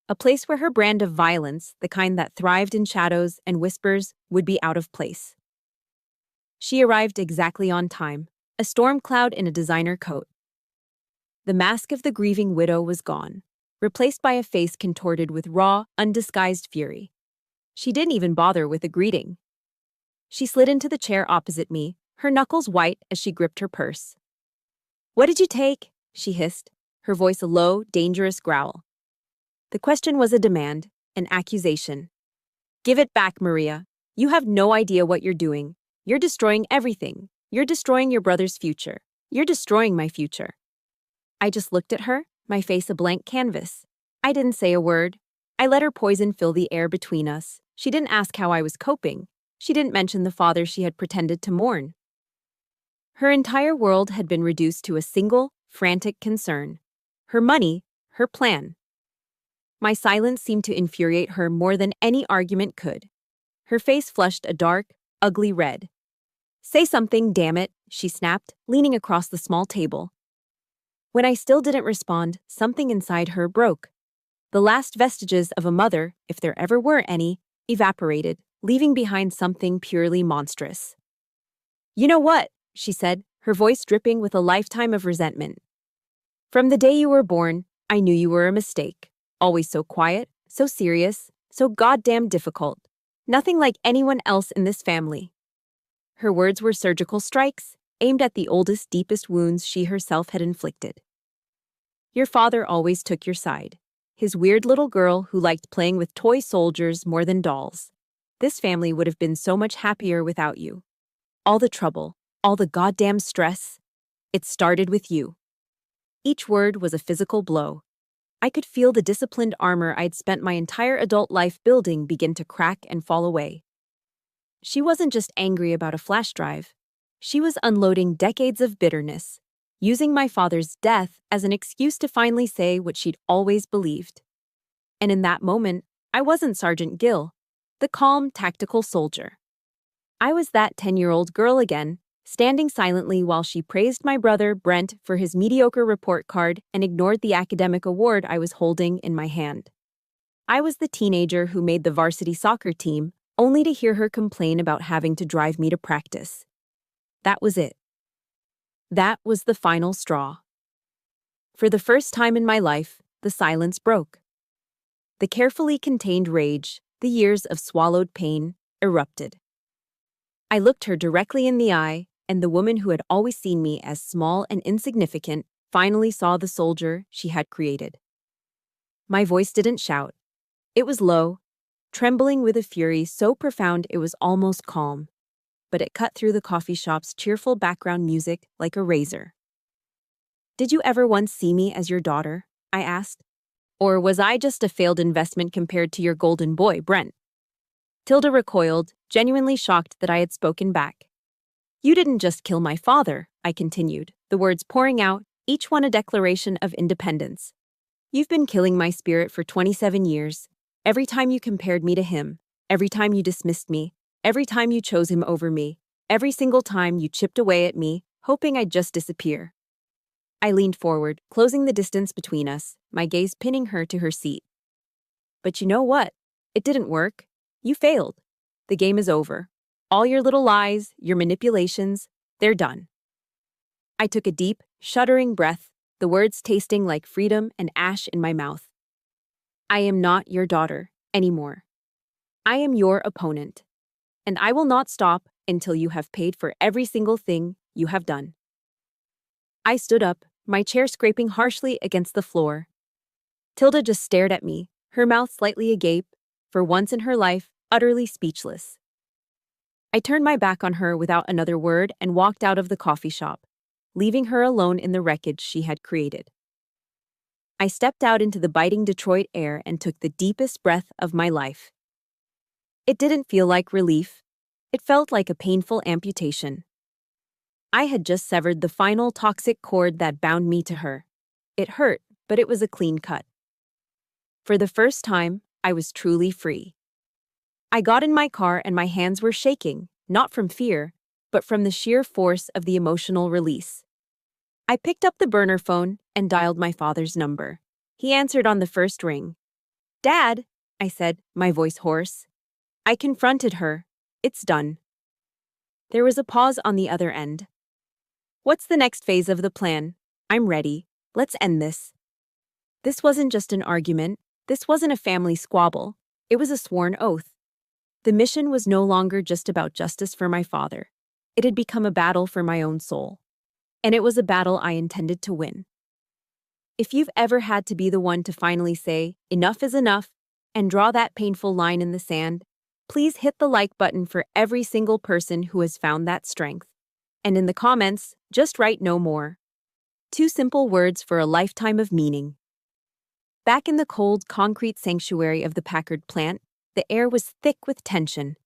A: A place where her brand of violence, the kind that thrived in shadows and whispers, would be out of place. She arrived exactly on time, a storm cloud in a designer coat. The mask of the grieving widow was gone, replaced by a face contorted with raw, undisguised fury. She didn't even bother with a greeting. She slid into the chair opposite me, her knuckles white as she gripped her purse. "What did you take?" she hissed, her voice a low, dangerous growl. The question was a demand, an accusation. "Give it back, Maria. You have no idea what you're doing. You're destroying everything. You're destroying your brother's future. You're destroying my future." I just looked at her, my face a blank canvas. I didn't say a word. I let her poison fill the air between us. She didn't ask how I was coping. She didn't mention the father she had pretended to mourn. Her entire world had been reduced to a single, frantic concern. Her money, her plan. My silence seemed to infuriate her more than any argument could. Her face flushed a dark, ugly red. "Say something, damn it," she snapped, leaning across the small table. When I still didn't respond, something inside her broke. The last vestiges of a mother, if there ever were any, evaporated, leaving behind something purely monstrous. "You know what?" she said, her voice dripping with a lifetime of resentment. "From the day you were born, I knew you were a mistake. Always so quiet, so serious, so goddamn difficult. Nothing like anyone else in this family." Her words were surgical strikes, aimed at the oldest, deepest wounds she herself had inflicted. "Your father always took your side. His weird little girl who liked playing with toy soldiers more than dolls. This family would have been so much happier without you. All the trouble, all the goddamn stress. It started with you." Each word was a physical blow. I could feel the disciplined armor I'd spent my entire adult life building begin to crack and fall away. She wasn't just angry about a flash drive. She was unloading decades of bitterness, using my father's death as an excuse to finally say what she'd always believed. And in that moment, I wasn't Sergeant Gill, the calm, tactical soldier. I was that 10-year-old girl again, standing silently while she praised my brother, Brent, for his mediocre report card and ignored the academic award I was holding in my hand. I was the teenager who made the varsity soccer team, only to hear her complain about having to drive me to practice. That was it. That was the final straw. For the first time in my life, the silence broke. The carefully contained rage, the years of swallowed pain, erupted. I looked her directly in the eye, and the woman who had always seen me as small and insignificant finally saw the soldier she had created. My voice didn't shout. It was low, trembling with a fury so profound it was almost calm, but it cut through the coffee shop's cheerful background music like a razor. "Did you ever once see me as your daughter?" I asked. "Or was I just a failed investment compared to your golden boy, Brent?" Tilda recoiled, genuinely shocked that I had spoken back. "You didn't just kill my father," I continued, the words pouring out, each one a declaration of independence. "You've been killing my spirit for 27 years. Every time you compared me to him, every time you dismissed me, every time you chose him over me, every single time you chipped away at me, hoping I'd just disappear." I leaned forward, closing the distance between us, my gaze pinning her to her seat. "But you know what? It didn't work. You failed. The game is over. All your little lies, your manipulations, they're done." I took a deep, shuddering breath, the words tasting like freedom and ash in my mouth. "I am not your daughter anymore. I am your opponent, and I will not stop until you have paid for every single thing you have done." I stood up, my chair scraping harshly against the floor. Tilda just stared at me, her mouth slightly agape, for once in her life, utterly speechless. I turned my back on her without another word and walked out of the coffee shop, leaving her alone in the wreckage she had created. I stepped out into the biting Detroit air and took the deepest breath of my life. It didn't feel like relief. It felt like a painful amputation. I had just severed the final toxic cord that bound me to her. It hurt, but it was a clean cut. For the first time, I was truly free. I got in my car and my hands were shaking, not from fear, but from the sheer force of the emotional release. I picked up the burner phone and dialed my father's number. He answered on the first ring. "Dad," I said, my voice hoarse. I confronted her. "It's done." There was a pause on the other end. "What's the next phase of the plan? I'm ready. Let's end this." This wasn't just an argument. This wasn't a family squabble. It was a sworn oath. The mission was no longer just about justice for my father. It had become a battle for my own soul. And it was a battle I intended to win. If you've ever had to be the one to finally say, "Enough is enough," and draw that painful line in the sand, please hit the like button for every single person who has found that strength. And in the comments, just write "no more." 2 simple words for a lifetime of meaning. Back in the cold, concrete sanctuary of the Packard plant, the air was thick with tension.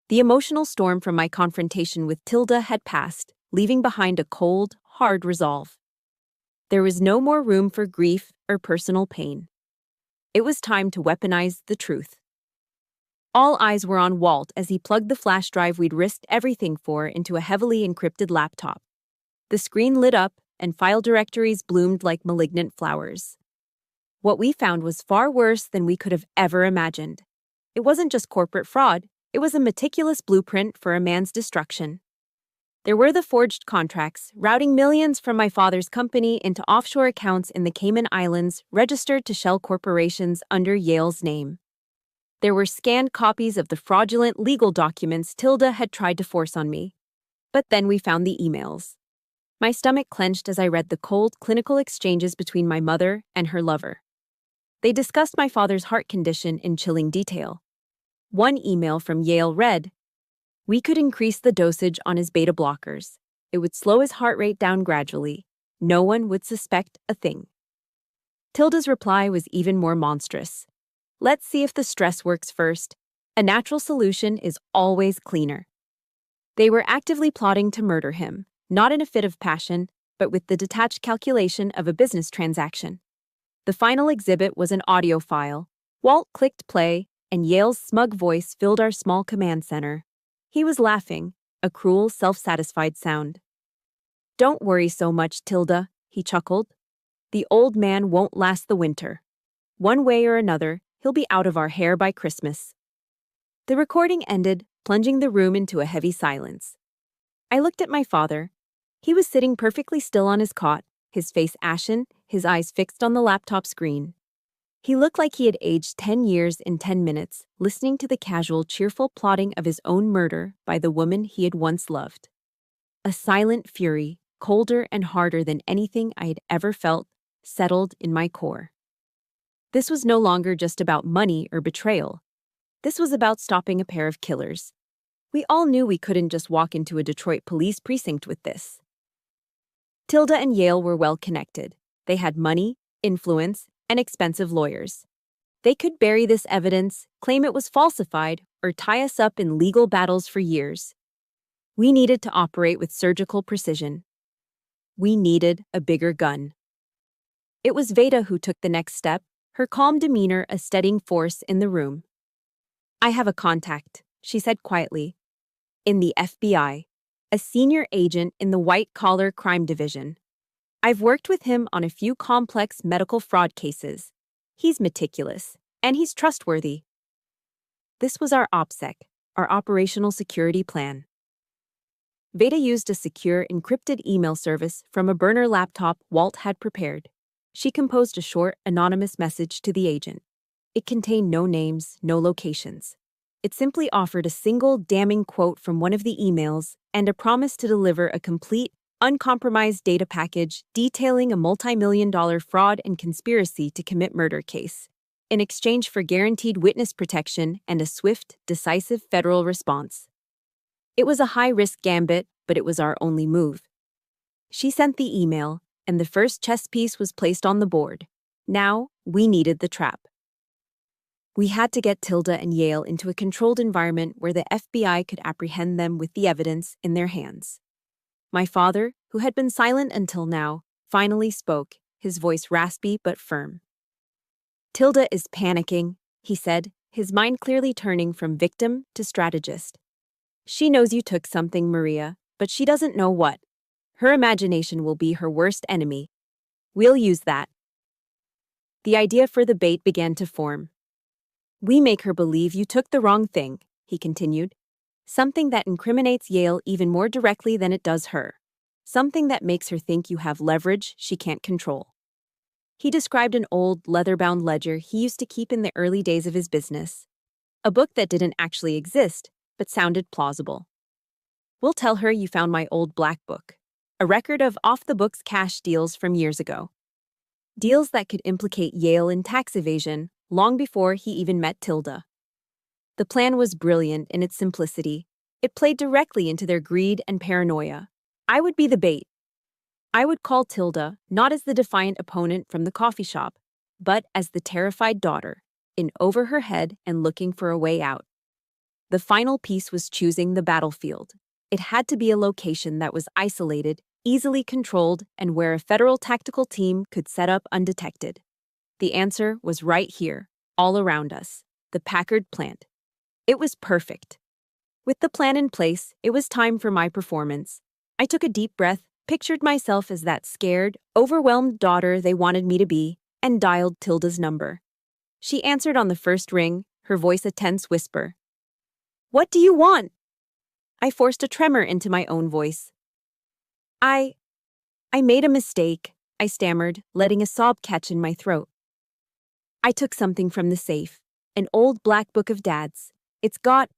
A: The emotional storm from my confrontation with Tilda had passed, leaving behind a cold, hard resolve. There was no more room for grief or personal pain. It was time to weaponize the truth. All eyes were on Walt as he plugged the flash drive we'd risked everything for into a heavily encrypted laptop. The screen lit up, and file directories bloomed like malignant flowers. What we found was far worse than we could have ever imagined. It wasn't just corporate fraud, it was a meticulous blueprint for a man's destruction. There were the forged contracts, routing millions from my father's company into offshore accounts in the Cayman Islands registered to shell corporations under Yale's name. There were scanned copies of the fraudulent legal documents Tilda had tried to force on me. But then we found the emails. My stomach clenched as I read the cold, clinical exchanges between my mother and her lover. They discussed my father's heart condition in chilling detail. One email from Yale read, "We could increase the dosage on his beta blockers. It would slow his heart rate down gradually. No one would suspect a thing." Tilda's reply was even more monstrous. "Let's see if the stress works first. A natural solution is always cleaner." They were actively plotting to murder him, not in a fit of passion, but with the detached calculation of a business transaction. The final exhibit was an audio file. Walt clicked play, and Yale's smug voice filled our small command center. He was laughing, a cruel, self-satisfied sound. "Don't worry so much, Tilda," he chuckled. "The old man won't last the winter. One way or another, he'll be out of our hair by Christmas." The recording ended, plunging the room into a heavy silence. I looked at my father. He was sitting perfectly still on his cot, his face ashen, his eyes fixed on the laptop screen. He looked like he had aged 10 years in 10 minutes, listening to the casual, cheerful plotting of his own murder by the woman he had once loved. A silent fury, colder and harder than anything I had ever felt, settled in my core. This was no longer just about money or betrayal. This was about stopping a pair of killers. We all knew we couldn't just walk into a Detroit police precinct with this. Tilda and Yale were well connected. They had money, influence, and expensive lawyers. They could bury this evidence, claim it was falsified, or tie us up in legal battles for years. We needed to operate with surgical precision. We needed a bigger gun. It was Veda who took the next step, her calm demeanor a steadying force in the room. "I have a contact," she said quietly. "In the FBI. A senior agent in the white-collar crime division. I've worked with him on a few complex medical fraud cases. He's meticulous, and he's trustworthy." This was our OPSEC, our operational security plan. Veda used a secure, encrypted email service from a burner laptop Walt had prepared. She composed a short, anonymous message to the agent. It contained no names, no locations. It simply offered a single damning quote from one of the emails and a promise to deliver a complete, uncompromised data package detailing a multi-million-dollar fraud and conspiracy to commit murder case, in exchange for guaranteed witness protection and a swift, decisive federal response. It was a high-risk gambit, but it was our only move. She sent the email, and the first chess piece was placed on the board. Now, we needed the trap. We had to get Tilda and Yale into a controlled environment where the FBI could apprehend them with the evidence in their hands. My father, who had been silent until now, finally spoke, his voice raspy but firm. "Tilda is panicking," he said, his mind clearly turning from victim to strategist. "She knows you took something, Maria, but she doesn't know what. Her imagination will be her worst enemy. We'll use that." The idea for the bait began to form. "We make her believe you took the wrong thing," he continued. "Something that incriminates Yale even more directly than it does her. Something that makes her think you have leverage she can't control." He described an old, leather-bound ledger he used to keep in the early days of his business. A book that didn't actually exist, but sounded plausible. "We'll tell her you found my old black book, a record of off-the-books cash deals from years ago. Deals that could implicate Yale in tax evasion long before he even met Tilda." The plan was brilliant in its simplicity. It played directly into their greed and paranoia. I would be the bait. I would call Tilda not as the defiant opponent from the coffee shop, but as the terrified daughter, in over her head and looking for a way out. The final piece was choosing the battlefield. It had to be a location that was isolated, easily controlled, and where a federal tactical team could set up undetected. The answer was right here, all around us, the Packard plant. It was perfect. With the plan in place, it was time for my performance. I took a deep breath, pictured myself as that scared, overwhelmed daughter they wanted me to be, and dialed Tilda's number. She answered on the first ring, her voice a tense whisper. "What do you want?" I forced a tremor into my own voice. I made a mistake," I stammered, letting a sob catch in my throat. "I took something from the safe, an old black book of Dad's. It's got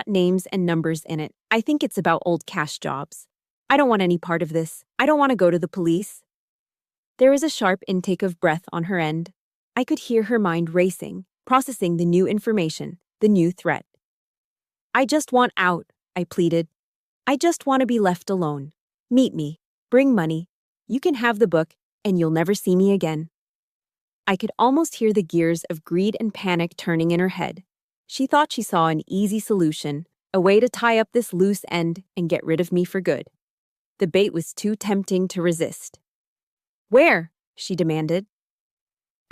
A: names and numbers in it. I think it's about old cash jobs. I don't want any part of this. I don't want to go to the police." There was a sharp intake of breath on her end. I could hear her mind racing, processing the new information, the new threat. "I just want out," I pleaded. "I just want to be left alone. Meet me. Bring money. You can have the book, and you'll never see me again." I could almost hear the gears of greed and panic turning in her head. She thought she saw an easy solution, a way to tie up this loose end and get rid of me for good. The bait was too tempting to resist. "Where?" she demanded.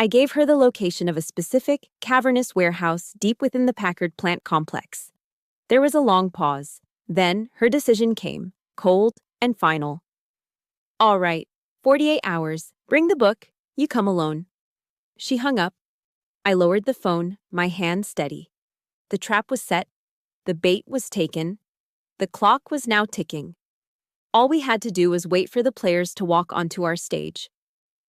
A: I gave her the location of a specific, cavernous warehouse deep within the Packard plant complex. There was a long pause. Then her decision came, cold and final. "All right, 48 hours. Bring the book. You come alone." She hung up. I lowered the phone, my hand steady. The trap was set. The bait was taken. The clock was now ticking. All we had to do was wait for the players to walk onto our stage.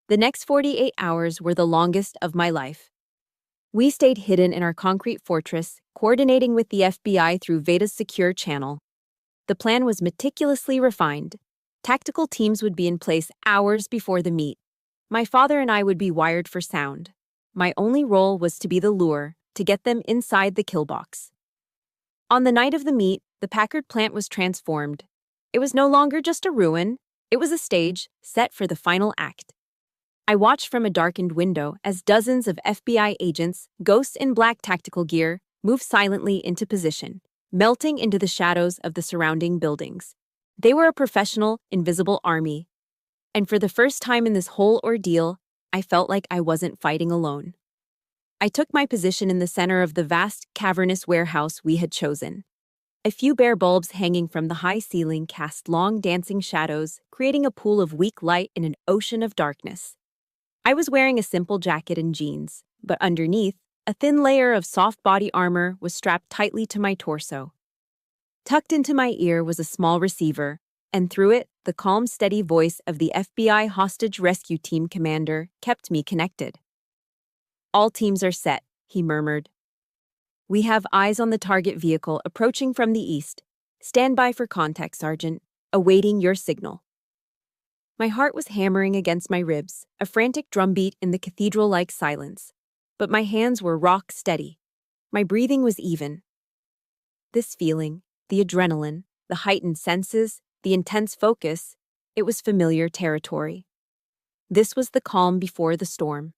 A: The next 48 hours were the longest of my life. We stayed hidden in our concrete fortress, coordinating with the FBI through Veda's secure channel. The plan was meticulously refined. Tactical teams would be in place hours before the meet. My father and I would be wired for sound. My only role was to be the lure, to get them inside the kill box. On the night of the meet, the Packard plant was transformed. It was no longer just a ruin. It was a stage set for the final act. I watched from a darkened window as dozens of FBI agents, ghosts in black tactical gear, moved silently into position, melting into the shadows of the surrounding buildings. They were a professional, invisible army. And for the first time in this whole ordeal, I felt like I wasn't fighting alone. I took my position in the center of the vast, cavernous warehouse we had chosen. A few bare bulbs hanging from the high ceiling cast long dancing shadows, creating a pool of weak light in an ocean of darkness. I was wearing a simple jacket and jeans, but underneath, a thin layer of soft body armor was strapped tightly to my torso. Tucked into my ear was a small receiver, and through it, the calm, steady voice of the FBI hostage rescue team commander kept me connected. "All teams are set," he murmured. "We have eyes on the target vehicle approaching from the east. Stand by for contact, Sergeant, awaiting your signal." My heart was hammering against my ribs, a frantic drumbeat in the cathedral-like silence. But my hands were rock steady. My breathing was even. This feeling, the adrenaline, the heightened senses, the intense focus, it was familiar territory. This was the calm before the storm.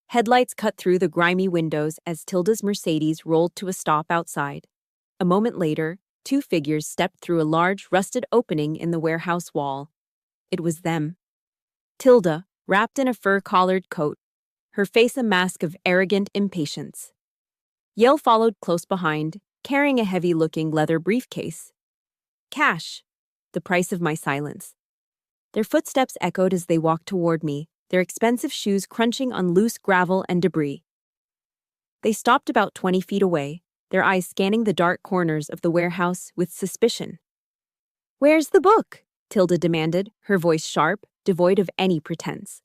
A: Headlights cut through the grimy windows as Tilda's Mercedes rolled to a stop outside. A moment later, two figures stepped through a large, rusted opening in the warehouse wall. It was them. Tilda, wrapped in a fur-collared coat, her face a mask of arrogant impatience. Yale followed close behind, carrying a heavy-looking leather briefcase. Cash, the price of my silence. Their footsteps echoed as they walked toward me, their expensive shoes crunching on loose gravel and debris. They stopped about 20 feet away, their eyes scanning the dark corners of the warehouse with suspicion. "Where's the book?" Tilda demanded, her voice sharp, devoid of any pretense.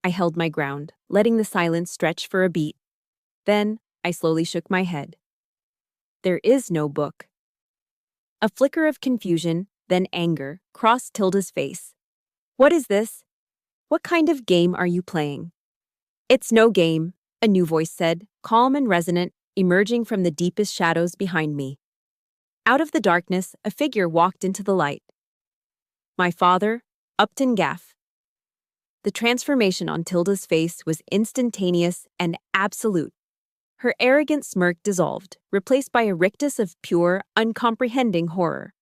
A: I held my ground, letting the silence stretch for a beat. Then, I slowly shook my head. "There is no book." A flicker of confusion, then anger, crossed Tilda's face. "What is this? What kind of game are you playing?" "It's no game," a new voice said, calm and resonant, emerging from the deepest shadows behind me. Out of the darkness, a figure walked into the light. My father, Upton Gaff. The transformation on Tilda's face was instantaneous and absolute. Her arrogant smirk dissolved, replaced by a rictus of pure, uncomprehending horror.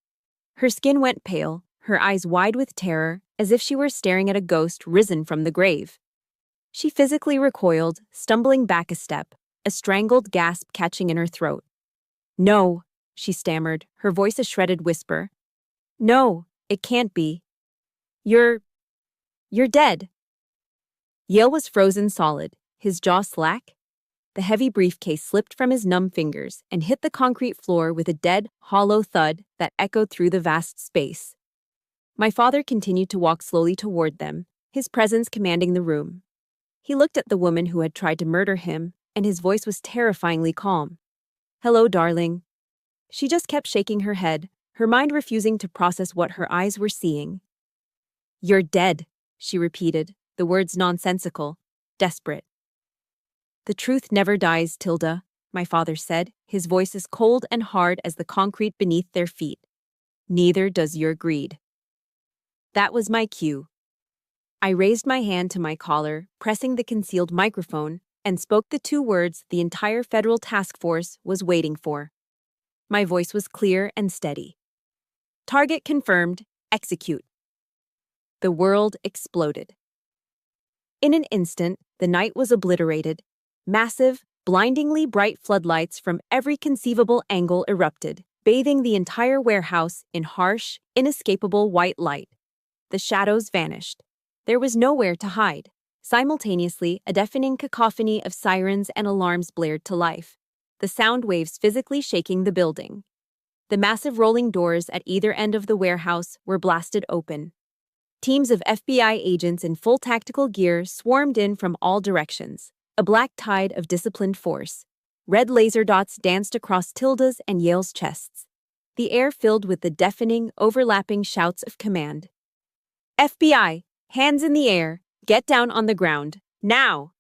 A: Her skin went pale, her eyes wide with terror, as if she were staring at a ghost risen from the grave. She physically recoiled, stumbling back a step, a strangled gasp catching in her throat. "No," she stammered, her voice a shredded whisper. "No, it can't be. You're dead." Yale was frozen solid, his jaw slack. The heavy briefcase slipped from his numb fingers and hit the concrete floor with a dead, hollow thud that echoed through the vast space. My father continued to walk slowly toward them, his presence commanding the room. He looked at the woman who had tried to murder him, and his voice was terrifyingly calm. "Hello, darling." She just kept shaking her head, her mind refusing to process what her eyes were seeing. "You're dead," she repeated, the words nonsensical, desperate. "The truth never dies, Tilda," my father said, his voice as cold and hard as the concrete beneath their feet. "Neither does your greed." That was my cue. I raised my hand to my collar, pressing the concealed microphone, and spoke the two words the entire federal task force was waiting for. My voice was clear and steady. "Target confirmed. Execute." The world exploded. In an instant, the night was obliterated. Massive, blindingly bright floodlights from every conceivable angle erupted, bathing the entire warehouse in harsh, inescapable white light. The shadows vanished. There was nowhere to hide. Simultaneously, a deafening cacophony of sirens and alarms blared to life, the sound waves physically shaking the building. The massive rolling doors at either end of the warehouse were blasted open. Teams of FBI agents in full tactical gear swarmed in from all directions, a black tide of disciplined force. Red laser dots danced across Tilda's and Yale's chests, the air filled with the deafening, overlapping shouts of command. "FBI, hands in the air, get down on the ground, now!"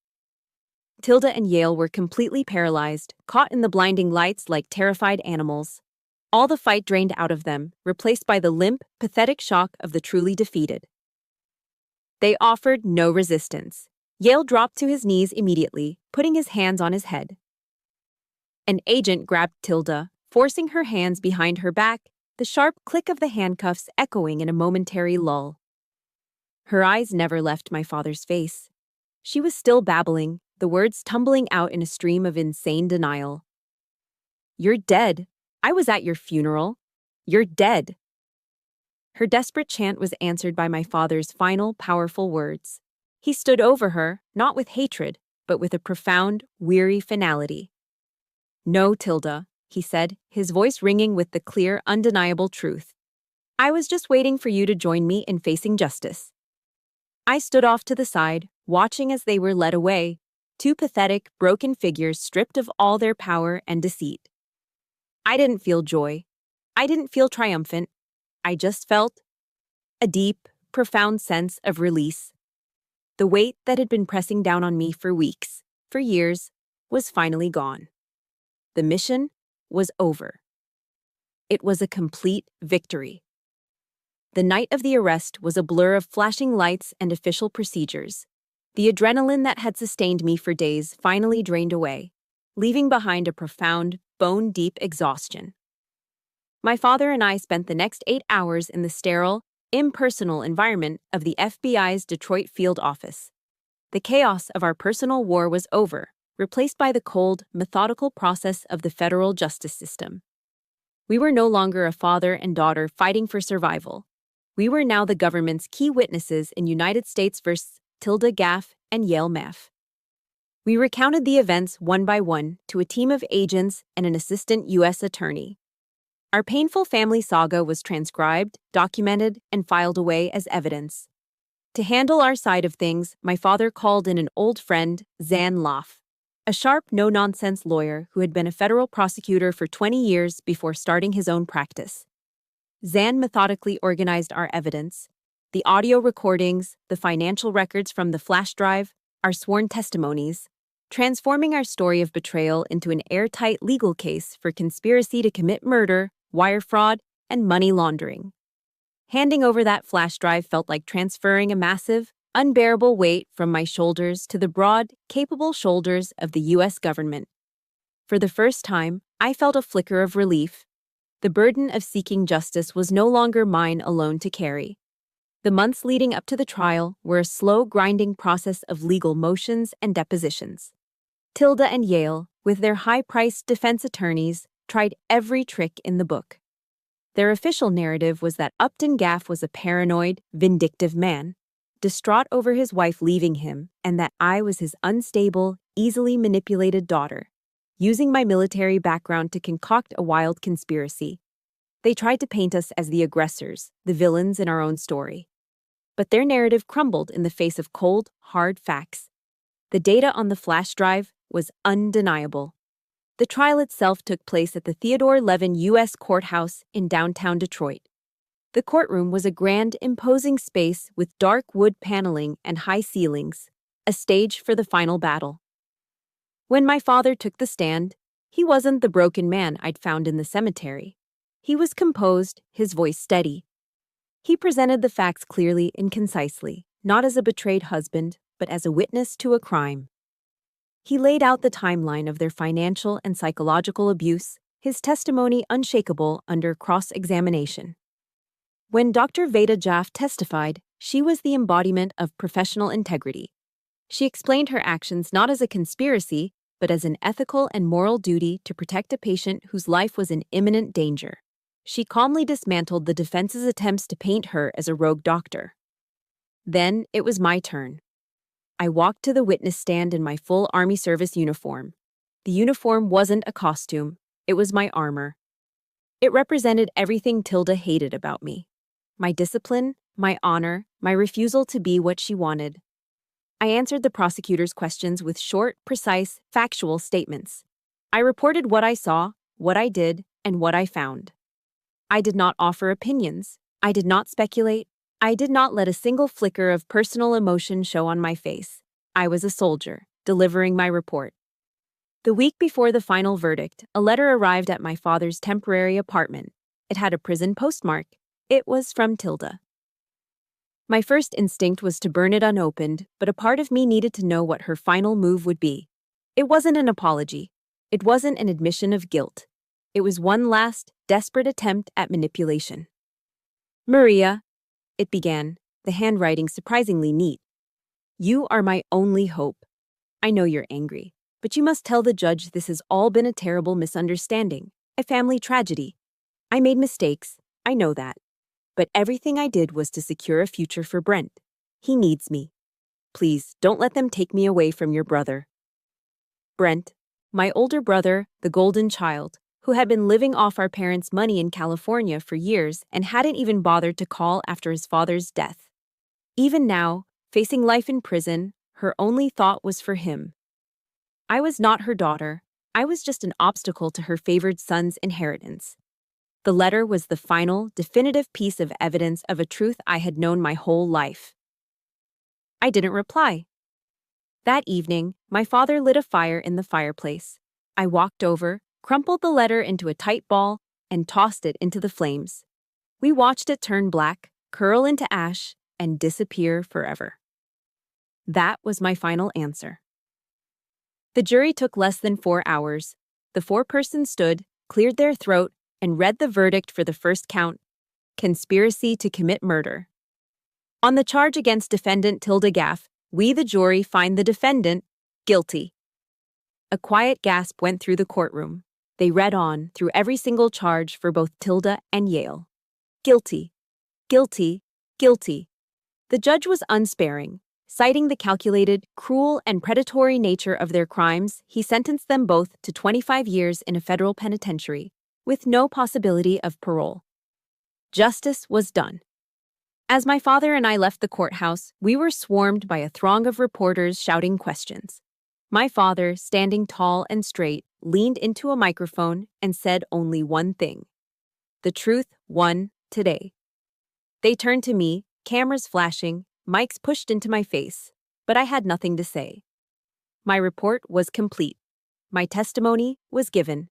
A: Tilda and Yale were completely paralyzed, caught in the blinding lights like terrified animals. All the fight drained out of them, replaced by the limp, pathetic shock of the truly defeated. They offered no resistance. Yale dropped to his knees immediately, putting his hands on his head. An agent grabbed Tilda, forcing her hands behind her back, the sharp click of the handcuffs echoing in a momentary lull. Her eyes never left my father's face. She was still babbling, the words tumbling out in a stream of insane denial. "You're dead. I was at your funeral. You're dead." Her desperate chant was answered by my father's final, powerful words. He stood over her, not with hatred, but with a profound, weary finality. "No, Tilda," he said, his voice ringing with the clear, undeniable truth. "I was just waiting for you to join me in facing justice." I stood off to the side, watching as they were led away, two pathetic, broken figures stripped of all their power and deceit. I didn't feel joy. I didn't feel triumphant. I just felt a deep, profound sense of release. The weight that had been pressing down on me for weeks, for years, was finally gone. The mission was over. It was a complete victory. The night of the arrest was a blur of flashing lights and official procedures. The adrenaline that had sustained me for days finally drained away, leaving behind a profound, bone-deep exhaustion. My father and I spent the next 8 hours in the sterile, impersonal environment of the FBI's Detroit field office. The chaos of our personal war was over, replaced by the cold, methodical process of the federal justice system. We were no longer a father and daughter fighting for survival. We were now the government's key witnesses in United States versus Tilda Gaff and Yale Maff. We recounted the events one by one to a team of agents and an assistant U.S. attorney. Our painful family saga was transcribed, documented, and filed away as evidence. To handle our side of things, my father called in an old friend, Zan Loff, a sharp, no-nonsense lawyer who had been a federal prosecutor for 20 years before starting his own practice. Zan methodically organized our evidence, the audio recordings, the financial records from the flash drive, our sworn testimonies, transforming our story of betrayal into an airtight legal case for conspiracy to commit murder, wire fraud, and money laundering. Handing over that flash drive felt like transferring a massive, unbearable weight from my shoulders to the broad, capable shoulders of the U.S. government. For the first time, I felt a flicker of relief. The burden of seeking justice was no longer mine alone to carry. The months leading up to the trial were a slow, grinding process of legal motions and depositions. Tilda and Yale, with their high-priced defense attorneys, tried every trick in the book. Their official narrative was that Upton Gaff was a paranoid, vindictive man, distraught over his wife leaving him, and that I was his unstable, easily manipulated daughter, using my military background to concoct a wild conspiracy. They tried to paint us as the aggressors, the villains in our own story. But their narrative crumbled in the face of cold, hard facts. The data on the flash drive was undeniable. The trial itself took place at the Theodore Levin U.S. Courthouse in downtown Detroit. The courtroom was a grand, imposing space with dark wood paneling and high ceilings, a stage for the final battle. When my father took the stand, he wasn't the broken man I'd found in the cemetery. He was composed, his voice steady. He presented the facts clearly and concisely, not as a betrayed husband, but as a witness to a crime. He laid out the timeline of their financial and psychological abuse, his testimony unshakable under cross-examination. When Dr. Veda Jaff testified, she was the embodiment of professional integrity. She explained her actions not as a conspiracy, but as an ethical and moral duty to protect a patient whose life was in imminent danger. She calmly dismantled the defense's attempts to paint her as a rogue doctor. Then it was my turn. I walked to the witness stand in my full Army service uniform. The uniform wasn't a costume, it was my armor. It represented everything Tilda hated about me. My discipline, my honor, my refusal to be what she wanted. I answered the prosecutor's questions with short, precise, factual statements. I reported what I saw, what I did, and what I found. I did not offer opinions. I did not speculate. I did not let a single flicker of personal emotion show on my face. I was a soldier, delivering my report. The week before the final verdict, a letter arrived at my father's temporary apartment. It had a prison postmark. It was from Tilda. My first instinct was to burn it unopened, but a part of me needed to know what her final move would be. It wasn't an apology. It wasn't an admission of guilt. It was one last, desperate attempt at manipulation. "Maria," it began, the handwriting surprisingly neat. "You are my only hope. I know you're angry, but you must tell the judge this has all been a terrible misunderstanding, a family tragedy. I made mistakes, I know that. But everything I did was to secure a future for Brent. He needs me. Please, don't let them take me away from your brother." Brent, my older brother, the golden child, who had been living off our parents' money in California for years and hadn't even bothered to call after his father's death. Even now, facing life in prison, her only thought was for him. I was not her daughter. I was just an obstacle to her favored son's inheritance. The letter was the final, definitive piece of evidence of a truth I had known my whole life. I didn't reply. That evening, my father lit a fire in the fireplace. I walked over, crumpled the letter into a tight ball, and tossed it into the flames. We watched it turn black, curl into ash, and disappear forever. That was my final answer. The jury took less than 4 hours. The four-person stood, cleared their throat, and read the verdict for the first count: conspiracy to commit murder. On the charge against defendant Tilda Gaff, we, the jury, find the defendant guilty. A quiet gasp went through the courtroom. They read on through every single charge for both Tilda and Yale. Guilty, guilty, guilty. The judge was unsparing. Citing the calculated, cruel, and predatory nature of their crimes, he sentenced them both to 25 years in a federal penitentiary, with no possibility of parole. Justice was done. As my father and I left the courthouse, we were swarmed by a throng of reporters shouting questions. My father, standing tall and straight, leaned into a microphone and said only one thing: "The truth won today." They turned to me, cameras flashing, mics pushed into my face, but I had nothing to say. My report was complete. My testimony was given.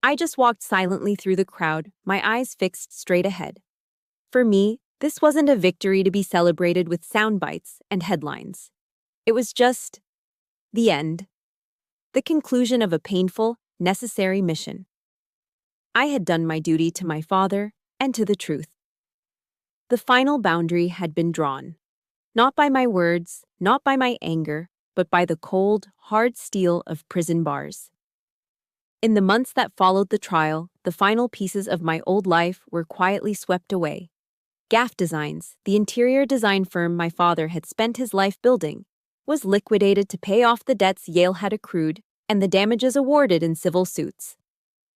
A: I just walked silently through the crowd, my eyes fixed straight ahead. For me, this wasn't a victory to be celebrated with sound bites and headlines. It was just the end. The conclusion of a painful, necessary mission. I had done my duty to my father and to the truth. The final boundary had been drawn. Not by my words, not by my anger, but by the cold, hard steel of prison bars. In the months that followed the trial, the final pieces of my old life were quietly swept away. Gaff Designs, the interior design firm my father had spent his life building, was liquidated to pay off the debts Yale had accrued and the damages awarded in civil suits.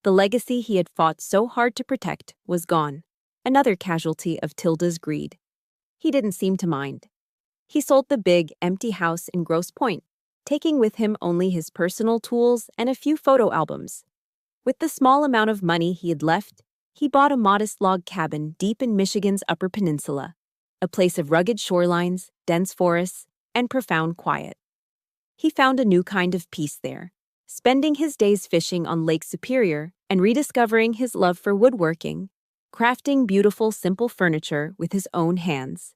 A: The legacy he had fought so hard to protect was gone, another casualty of Tilda's greed. He didn't seem to mind. He sold the big, empty house in Grosse Pointe, taking with him only his personal tools and a few photo albums. With the small amount of money he had left, he bought a modest log cabin deep in Michigan's Upper Peninsula, a place of rugged shorelines, dense forests, and profound quiet. He found a new kind of peace there, spending his days fishing on Lake Superior and rediscovering his love for woodworking, crafting beautiful, simple furniture with his own hands.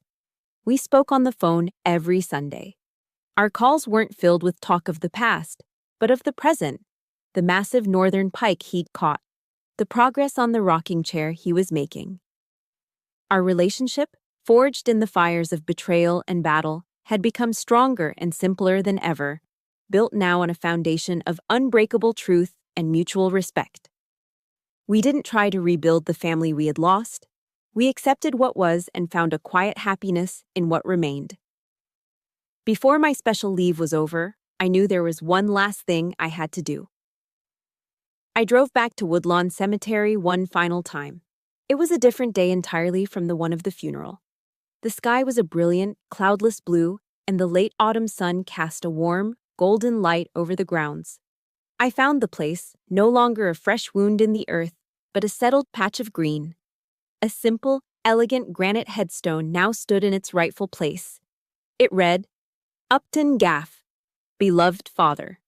A: We spoke on the phone every Sunday. Our calls weren't filled with talk of the past, but of the present, the massive northern pike he'd caught, the progress on the rocking chair he was making. Our relationship, forged in the fires of betrayal and battle, had become stronger and simpler than ever, built now on a foundation of unbreakable truth and mutual respect. We didn't try to rebuild the family we had lost. We accepted what was and found a quiet happiness in what remained. Before my special leave was over, I knew there was one last thing I had to do. I drove back to Woodlawn Cemetery one final time. It was a different day entirely from the one of the funeral. The sky was a brilliant, cloudless blue, and the late autumn sun cast a warm, golden light over the grounds. I found the place, no longer a fresh wound in the earth, but a settled patch of green. A simple, elegant granite headstone now stood in its rightful place. It read, Upton Gaff, Beloved Father.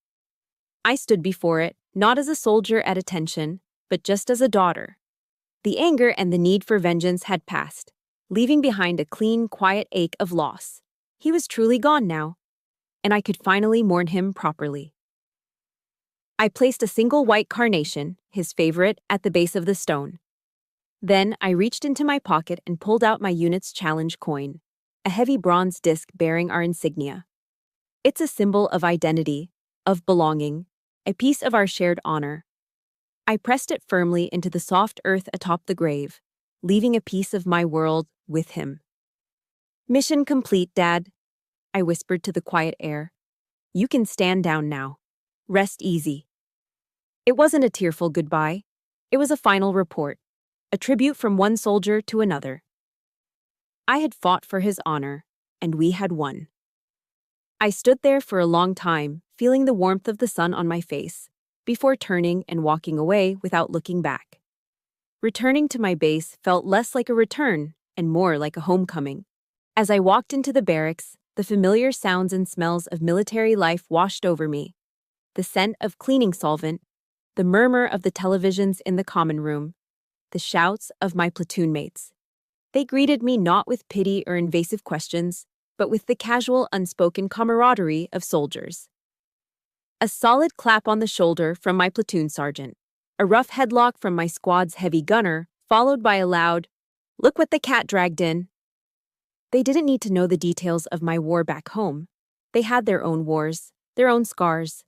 A: I stood before it, not as a soldier at attention, but just as a daughter. The anger and the need for vengeance had passed, leaving behind a clean, quiet ache of loss. He was truly gone now, and I could finally mourn him properly. I placed a single white carnation, his favorite, at the base of the stone. Then I reached into my pocket and pulled out my unit's challenge coin, a heavy bronze disc bearing our insignia. It's a symbol of identity, of belonging, a piece of our shared honor. I pressed it firmly into the soft earth atop the grave, leaving a piece of my world with him. Mission complete, Dad, I whispered to the quiet air. You can stand down now. Rest easy. It wasn't a tearful goodbye. It was a final report, a tribute from one soldier to another. I had fought for his honor, and we had won. I stood there for a long time, feeling the warmth of the sun on my face, before turning and walking away without looking back. Returning to my base felt less like a return and more like a homecoming. As I walked into the barracks, the familiar sounds and smells of military life washed over me. The scent of cleaning solvent, the murmur of the televisions in the common room, the shouts of my platoon mates. They greeted me not with pity or invasive questions, but with the casual, unspoken camaraderie of soldiers. A solid clap on the shoulder from my platoon sergeant, a rough headlock from my squad's heavy gunner, followed by a loud, "Look what the cat dragged in." They didn't need to know the details of my war back home. They had their own wars, their own scars.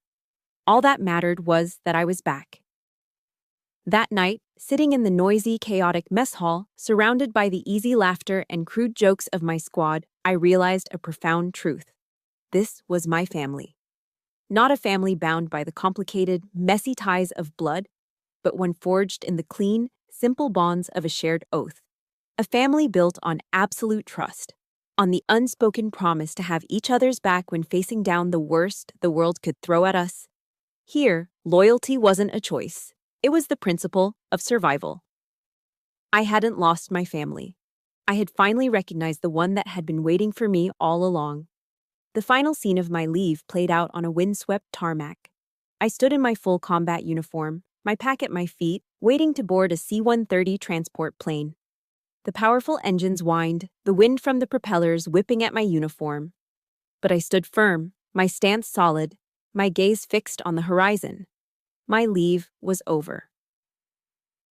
A: All that mattered was that I was back. That night, sitting in the noisy, chaotic mess hall, surrounded by the easy laughter and crude jokes of my squad, I realized a profound truth. This was my family. Not a family bound by the complicated, messy ties of blood, but one forged in the clean, simple bonds of a shared oath. A family built on absolute trust, on the unspoken promise to have each other's back when facing down the worst the world could throw at us. Here, loyalty wasn't a choice. It was the principle of survival. I hadn't lost my family. I had finally recognized the one that had been waiting for me all along. The final scene of my leave played out on a windswept tarmac. I stood in my full combat uniform, my pack at my feet, waiting to board a C-130 transport plane. The powerful engines whined, the wind from the propellers whipping at my uniform. But I stood firm, my stance solid, my gaze fixed on the horizon. My leave was over.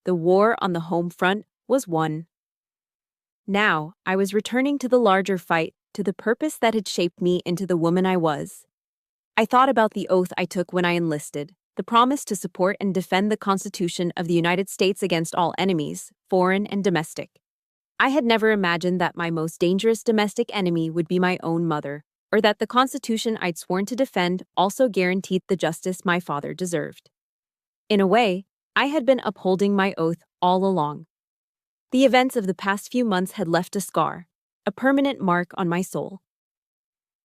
A: The war on the home front was won. Now, I was returning to the larger fight, to the purpose that had shaped me into the woman I was. I thought about the oath I took when I enlisted, the promise to support and defend the Constitution of the United States against all enemies, foreign and domestic. I had never imagined that my most dangerous domestic enemy would be my own mother, or that the Constitution I'd sworn to defend also guaranteed the justice my father deserved. In a way, I had been upholding my oath all along. The events of the past few months had left a scar, a permanent mark on my soul.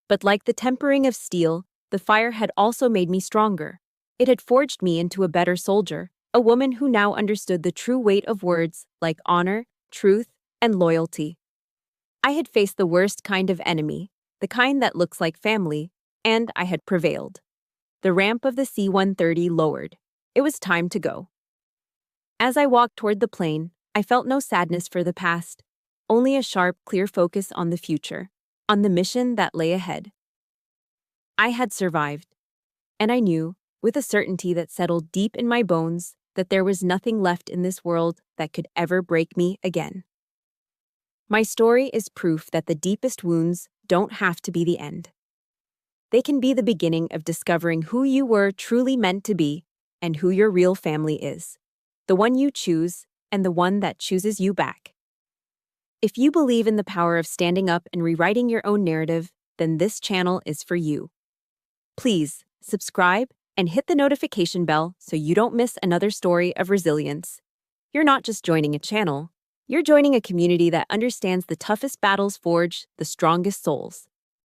A: But like the tempering of steel, the fire had also made me stronger. It had forged me into a better soldier, a woman who now understood the true weight of words like honor, truth, and loyalty. I had faced the worst kind of enemy, the kind that looks like family, and I had prevailed. The ramp of the C-130 lowered. It was time to go. As I walked toward the plane, I felt no sadness for the past, only a sharp, clear focus on the future, on the mission that lay ahead. I had survived, and I knew, with a certainty that settled deep in my bones, that there was nothing left in this world that could ever break me again. My story is proof that the deepest wounds don't have to be the end. They can be the beginning of discovering who you were truly meant to be and who your real family is, the one you choose and the one that chooses you back. If you believe in the power of standing up and rewriting your own narrative, then this channel is for you. Please subscribe and hit the notification bell so you don't miss another story of resilience. You're not just joining a channel, you're joining a community that understands the toughest battles forge the strongest souls.